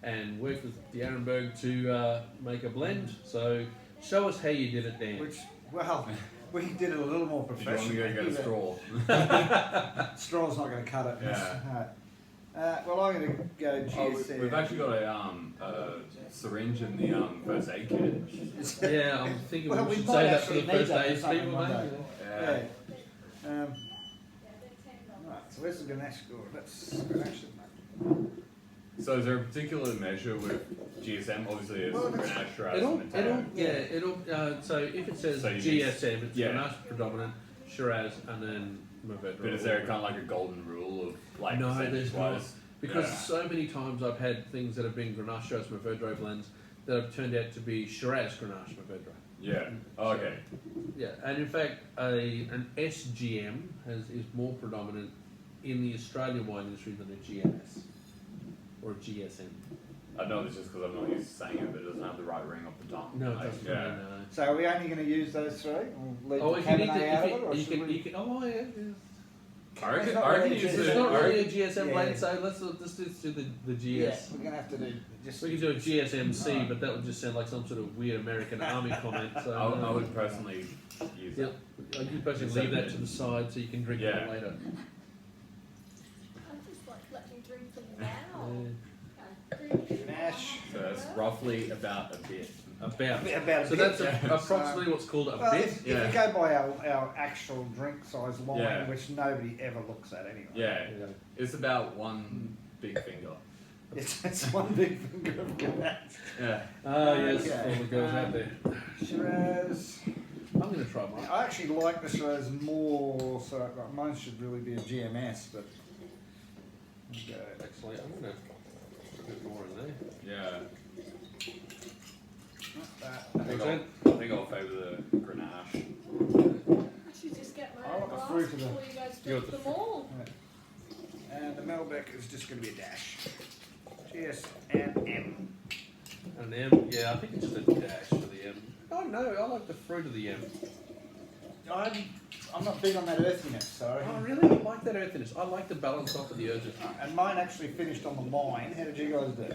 and worked with D'Arenberg to make a blend. So show us how you did it, Dan. Which, well, we did it a little more Did you want me professional. to go get a straw? Straw's not going to cut it. Yeah. Well, I'm going to go GSM. We've actually got a syringe in the first aid kit. Yeah, I'm thinking Well, we we should might say that for actually the need first that for aid something people, one mate. day. Yeah. Yeah. Right, so where's the Grenache score? That's Grenache, mate. So is there a particular measure with GSM? Obviously, it's Well, it's- Grenache, Shiraz, It'll, and it'll, Mataro. so if it says So you GSM, it's yeah. Grenache predominant, Shiraz, and then Mourvedre. But is there kind of like a golden rule of like No, percentage there's not. wise? Because Yeah. so many times I've had things that have been Grenache, Shiraz, Mourvedre blends that have turned out to be Shiraz, Grenache, Mourvedre. Yeah. Oh, okay. Yeah, and in fact, an SGM is more predominant in the Australian wine industry than a GMS or a GSM. I know this just because I'm not used to saying it, but it doesn't have the right ring off the tongue. No, it Like, doesn't. yeah. No. So are we only going to use those three? We'll leave Oh, the if you need Cabernet out of it, to, or you should can, we? you can. Oh, yeah. I reckon, It's not I reckon really use GSM. It's the. not I really a reckon- GSM Yeah. blend, so let's just do the GS. Yeah, we're going to have to do just. We can do a GSMC, but that would just sound like some sort of weird American Army comment. So I would personally use Yep. that. You personally leave that to the side so you can drink Yeah. it later. I'm just like, let me drink them now. Grenache. So that's roughly about a bit. About. About a So bit. that's Yeah. approximately what's called a Well, bit. if yeah. you go by our actual drink size line, Yeah. which nobody ever looks at anyway. Yeah. Yeah. It's about one big finger. It's one big finger of Grenache. Yeah. Ah, yes, Okay. all the girls out there. Shiraz. I'm going to try mine. I actually like the Shiraz more, so mine should really be a GMS, but. Okay. Actually, I'm going to put a bit more in there. Yeah. That. I think I'll favour the Grenache. I should just get my I own want the glass fruit of before the- you guys You want drink the them all. And the Malbec is just going to be a dash. GS and M. And M, yeah, I think it's just a dash for the M. Oh no, I like the fruit of the M. I'm not big on that earthiness, so. Oh really? I like that earthiness. I like the balance off of the earthiness. And mine actually finished on the line. How did you guys do?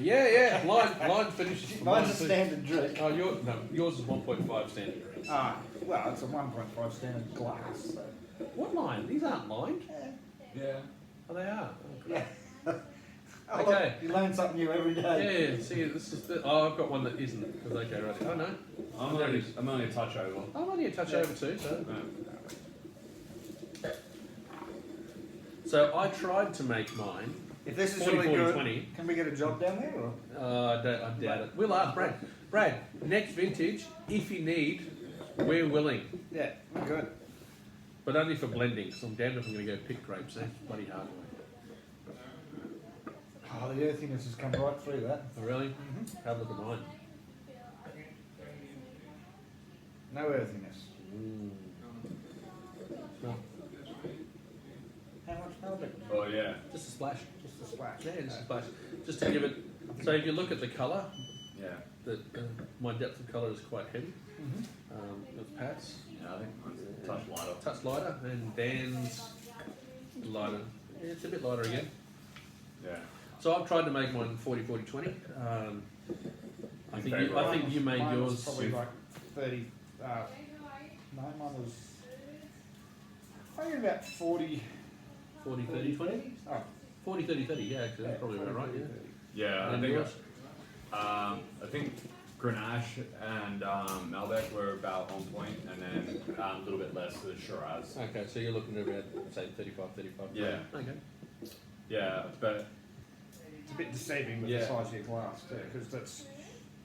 Yeah. Line finishes. Mine's a standard drink. Oh, yours is 1.5 standard drinks. Well, it's a 1.5 standard glass. So. What line? These aren't lined. Yeah. Oh, they are. Yeah. Okay. Look, you learn something new every day. Yeah. See, this is the. Oh, I've got one that isn't. Because okay, right. Oh no. I'm only a touch over. I'm only a touch over too. So I tried to make mine. If this is 40, really 40, good, 20. can we get a job down there? Or? I doubt it. We'll ask Brad. Brad, next vintage, if you need, we're willing. Yeah, good. But only for blending, so I'm damned if I'm going to go pick grapes. That's bloody hard work. Oh, the earthiness has come right through that. Oh, really? Have a look at mine. No earthiness. Smell. How much Malbec? Oh yeah. Just a splash. Just a splash. Yeah, just a splash. Just to give it. So if you look at the colour, Yeah. my depth of colour is quite heavy. Mm-hmm. With Pat's. Yeah, I think mine's a touch lighter. Touch lighter, and Dan's lighter. Yeah, it's a bit lighter again. Yeah. So I've tried to make mine 40, 40, 20. I think you made Mine was yours. probably like 30. No, mine was. I think about 40. 40, 30, 20? Oh, 40, 30, 30, yeah, actually, that's probably about right, yeah. Yeah, I And think. yours? I think Grenache and Malbec were about on point, and then a little bit less for the Shiraz. Okay, so you're looking at about, say, 35, 35. Yeah. Okay. Yeah, but it's a bit deceiving with Yeah. the size of your glass too, because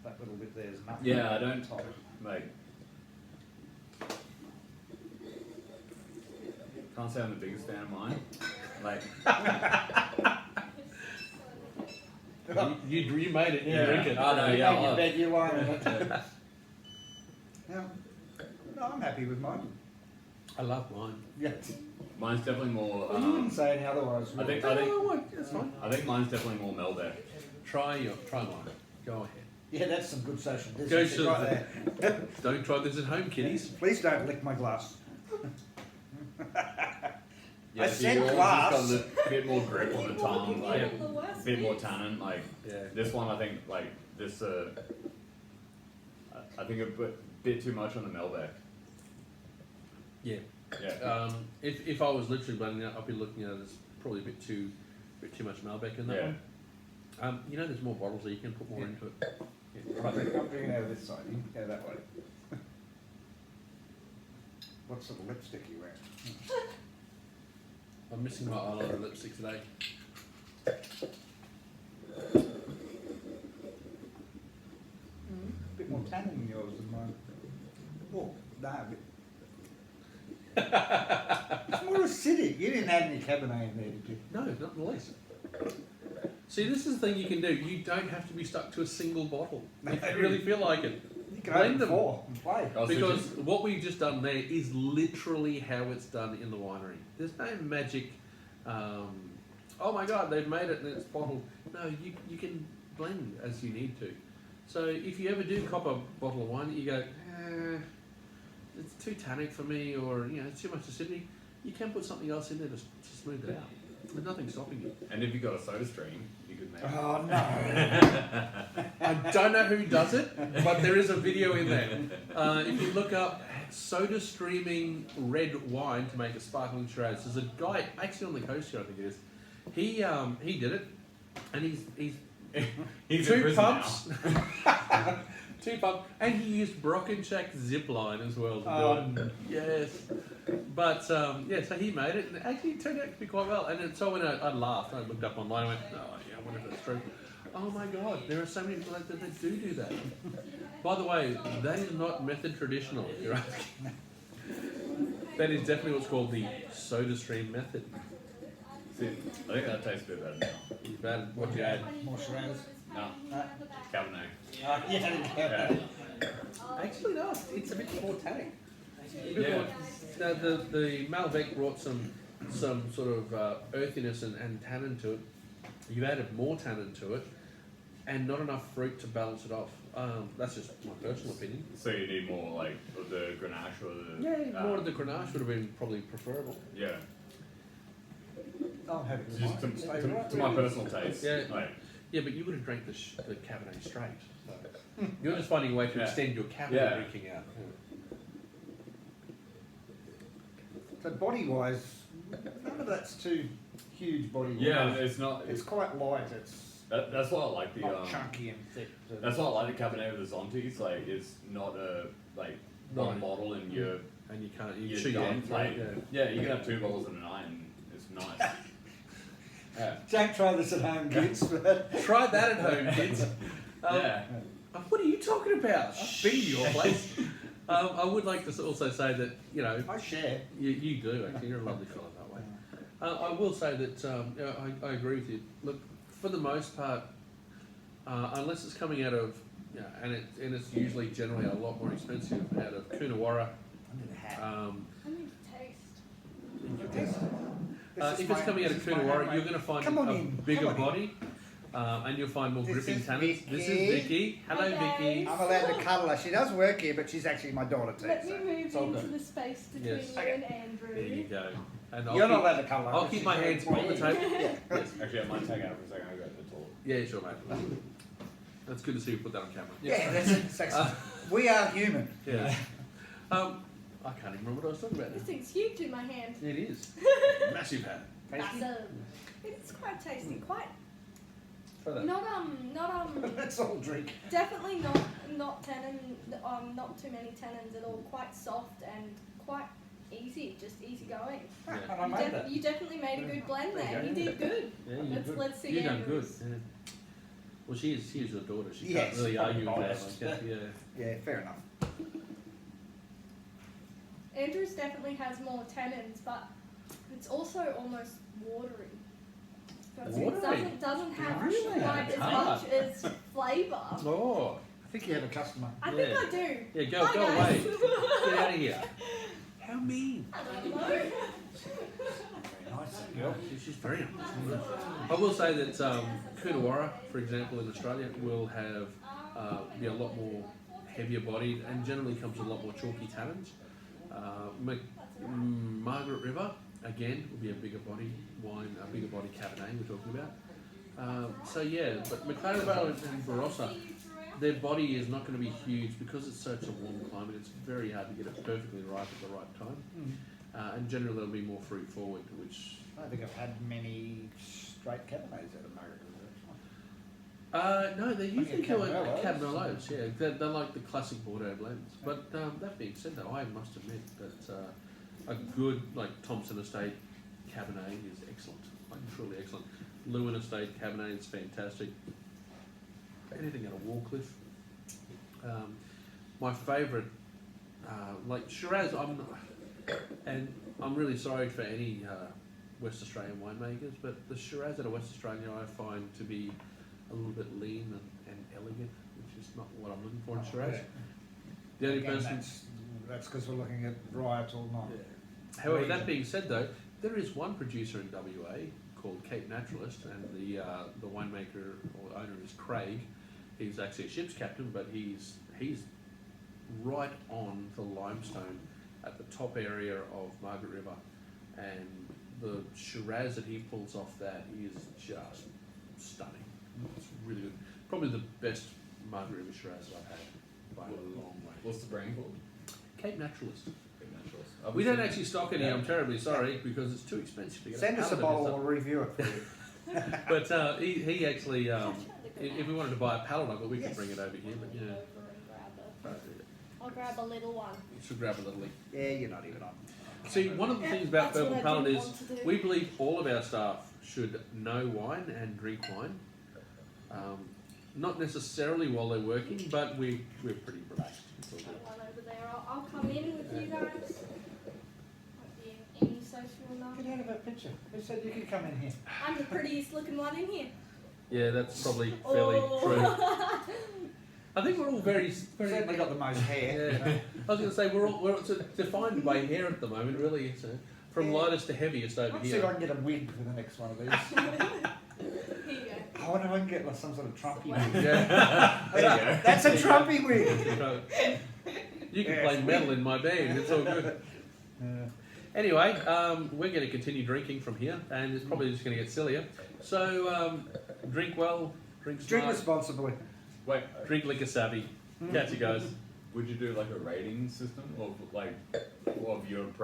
that little bit there is nothing. yeah, I don't Top. like. Can't say I'm the biggest fan of mine. Like, You made it, you Yeah. drink it. I know, You yeah, make your I'll- bed, you lie on it. No, I'm happy with mine. I love wine. Yeah. mine's definitely more. Well, you wouldn't say any otherwise. I think. That's fine. I think mine's definitely more Malbec. Try mine. Go ahead. Yeah, that's some good social Go distance to right there. Don't try this at home, kiddies. Please don't lick my glass. Yeah, I so said yours has glass. got a bit more grip on the tongue, like Yeah. a bit more tannin. Like Yeah. this one, I think, like this. I think a bit too much on the Malbec. Yeah. Yeah. If I was literally blending it, I'd be looking at it as probably a bit too much Malbec in that Yeah. one. There's more bottles that you can put more into it. Yeah. I'm drinking out of this side. You can go that way. What sort of lipstick are you wearing? I'm missing my eyeliner and lipstick today. A bit more tannin in yours than mine. Oh, no, a bit. It's more acidic. You didn't add any Cabernet in there, did you? No, not in the least. See, this is the thing you can do. You don't have to be stuck to a single bottle. If you really feel like it. You can Blend open them. 4 and play. Oh, so Because just- what we've just done there is literally how it's done in the winery. There's no magic, oh my god, they've made it and it's bottled. No, you can blend as you need to. So if you ever do cop a bottle of wine that you go, it's too tannic for me, or it's too much acidity, you can put something else in there to smooth it out. There's nothing stopping you. And if you got a soda stream, you could make. Oh, no. I don't know who does it, but there is a video in there. If you look up soda streaming red wine to make a sparkling Shiraz, there's a guy actually on the coast here, I think it is. He did it, and he's He's in two prison pumps, two pumps, and he used Brockenchak zipline as well to do it. Yes, but so he made it, and it actually turned out to be quite well. And so when I laughed, I looked up online, and went, oh yeah, I wonder if that's true. Oh my God, there are so many people that do that. By the way, that is not method traditional, if you're asking. That is definitely what's called the soda stream method. See, I think that tastes a bit better now. You've added what you add. More Shiraz. No, Cabernet. Yeah. Actually, no, it's a bit more tannic. Yeah. The Malbec brought some sort of earthiness and tannin to it. You've added more tannin to it, and not enough fruit to balance it off. That's just my personal opinion. So you need more like of the Grenache or the... Yeah, more of the Grenache would have been probably preferable. Yeah. I'm happy with Just mine. Stay right to where my it is. personal taste. Yeah. Like, Yeah, but you would have drank the Cabernet straight. So. You're just finding a way to Yeah. extend your Cabernet Yeah. drinking out. So body-wise, none of that's too huge body-wise. yeah, it's not... It's quite light. It's that's why I like the... not chunky and thick. That's why I like the Cabernet with the Zontes. Like, it's not a... Like, one No. bottle and you're... And you can't, you You're chew your done. hand through Like, it, yeah, you can have 2 bottles in a night and it's nice. Yeah. Don't try this at home, kids. But yeah. Try that at home, kids. Yeah. What are you talking about? I've been to your place. I would like to also say that, you know, I share. you do actually. You're a lovely fellow that way. I will say that you know, I agree with you. Look, for the most part, unless it's coming out of, you know, and it's usually generally a lot more expensive out of Coonawarra. I need to taste. If it's coming out of Coonawarra, you're going to find Come on a in, bigger come on in. body, and you'll find more This gripping is tannins. This is Vicky. Vicky. Hello, Hi, Vicky. guys. I'm allowed to cuddle her. She does work here, but she's actually my daughter too. Let so me move it's all into good. the space between Yes. you and Andrew. There you go. And You're not allowed to cuddle her. I'll because keep she's my very hands on the important. table. Yeah. Yes. Actually, I might take it out for a second. I'll go to the toilet. Yeah, sure, mate. That's good to see you put that on camera. Yeah, that's it. Sexy. We are human. Yeah. I can't even remember what I was talking about This now. thing's huge in my hand. It is. Massive hat. Tasty? Massive. It's quite tasty. Quite Try that. not That's all drink. definitely not tannin. Not too many tannins at all. Quite soft and quite easy. Just easy going. Yeah. And I made that. You definitely made a good blend there. You did good. Yeah, you good. Let's see You done good. Andrew's. Yeah. Well, she is your daughter. She Yes, can't really argue with that. honest. Like, yeah. Yeah, fair enough. Andrew's definitely has more tannins, but it's also almost watery. Watery? It doesn't have Really? quite as It's hard. much as flavour. Oh. I think you have a customer. I Yeah. think I do. Yeah, go Bye, go guys. away. Get out of here. How mean. I don't know. Very nice girl. She's very nice. I will say that Coonawarra, for example, in Australia, will have be a lot more heavier bodied and generally comes with a lot more chalky tannins. Margaret River, again, will be a bigger body wine, a bigger body Cabernet we're talking about. So yeah, but McLaren Vale and Barossa, their body is not going to be huge because it's such a warm climate. It's very hard to get it perfectly ripe at the right time. And generally they'll be more fruit forward, which... I don't think I've had many straight Cabernets out of Margaret River. no, they Plenty usually of do it Cabernet Cabernet, yeah. They're like the classic Bordeaux blends. But that being said, though, I must admit that a good, like, Thompson Estate Cabernet is excellent, like, truly excellent. Lewin Estate Cabernet is fantastic. Anything out of Warcliffe. My favourite, like Shiraz, I'm really sorry for any West Australian winemakers, but the Shiraz out of West Australia I find to be a little bit lean and elegant, which is not what I'm looking for in Shiraz. yeah. The only Again, person... that's because we're looking at varietal, not... Yeah. However, that being said though, there is one producer in WA called Cape Naturalist, and the winemaker or owner is Craig. He's actually a ship's captain, but he's right on the limestone at the top area of Margaret River, and the Shiraz that he pulls off that is just stunning. It's really good. Probably the best Margaret River Shiraz that I've had by a long way. What's the brand called? Cape Naturalist. Good Naturals. We don't actually stock any. I'm terribly sorry because it's too expensive to get. Send us a pallet of bottle, this we'll stuff. review it for you. But he actually, if we wanted to buy a pallet of it, we could Yes. bring it over here. But yeah, I'll grab a little one. you should grab a little. Yeah, you're not even on. See, one of the things about That's what Purple I Palette didn't is want to do. we believe all of our staff should know wine and drink wine. Not necessarily while they're working, but we're pretty relaxed. It's all Got good. one over there. I'll come in with you guys. Won't be any social enough. Get out of that picture. Who said you could come in here? I'm the prettiest looking one in here. Yeah, that's probably fairly true. Oh. I think we're all very. Certainly got the most hair. Yeah. I was going to say it's defined by hair at the moment. Really, it's from Yeah. lightest to heaviest over I'll see if I here. can get a wig for the next one of these. Here you go. I wonder if I can get like some sort of Trumpy wig. Yeah. There you go. That's a Trumpy wig. You can Yeah, play it's metal in my band. It's all good. Anyway, we're going to continue drinking from here, and it's probably just going to get sillier. So, drink well, drink Drink smart, responsibly. Wait, drink liquor savvy. Catch you guys. would you do like a rating system of like of your preference?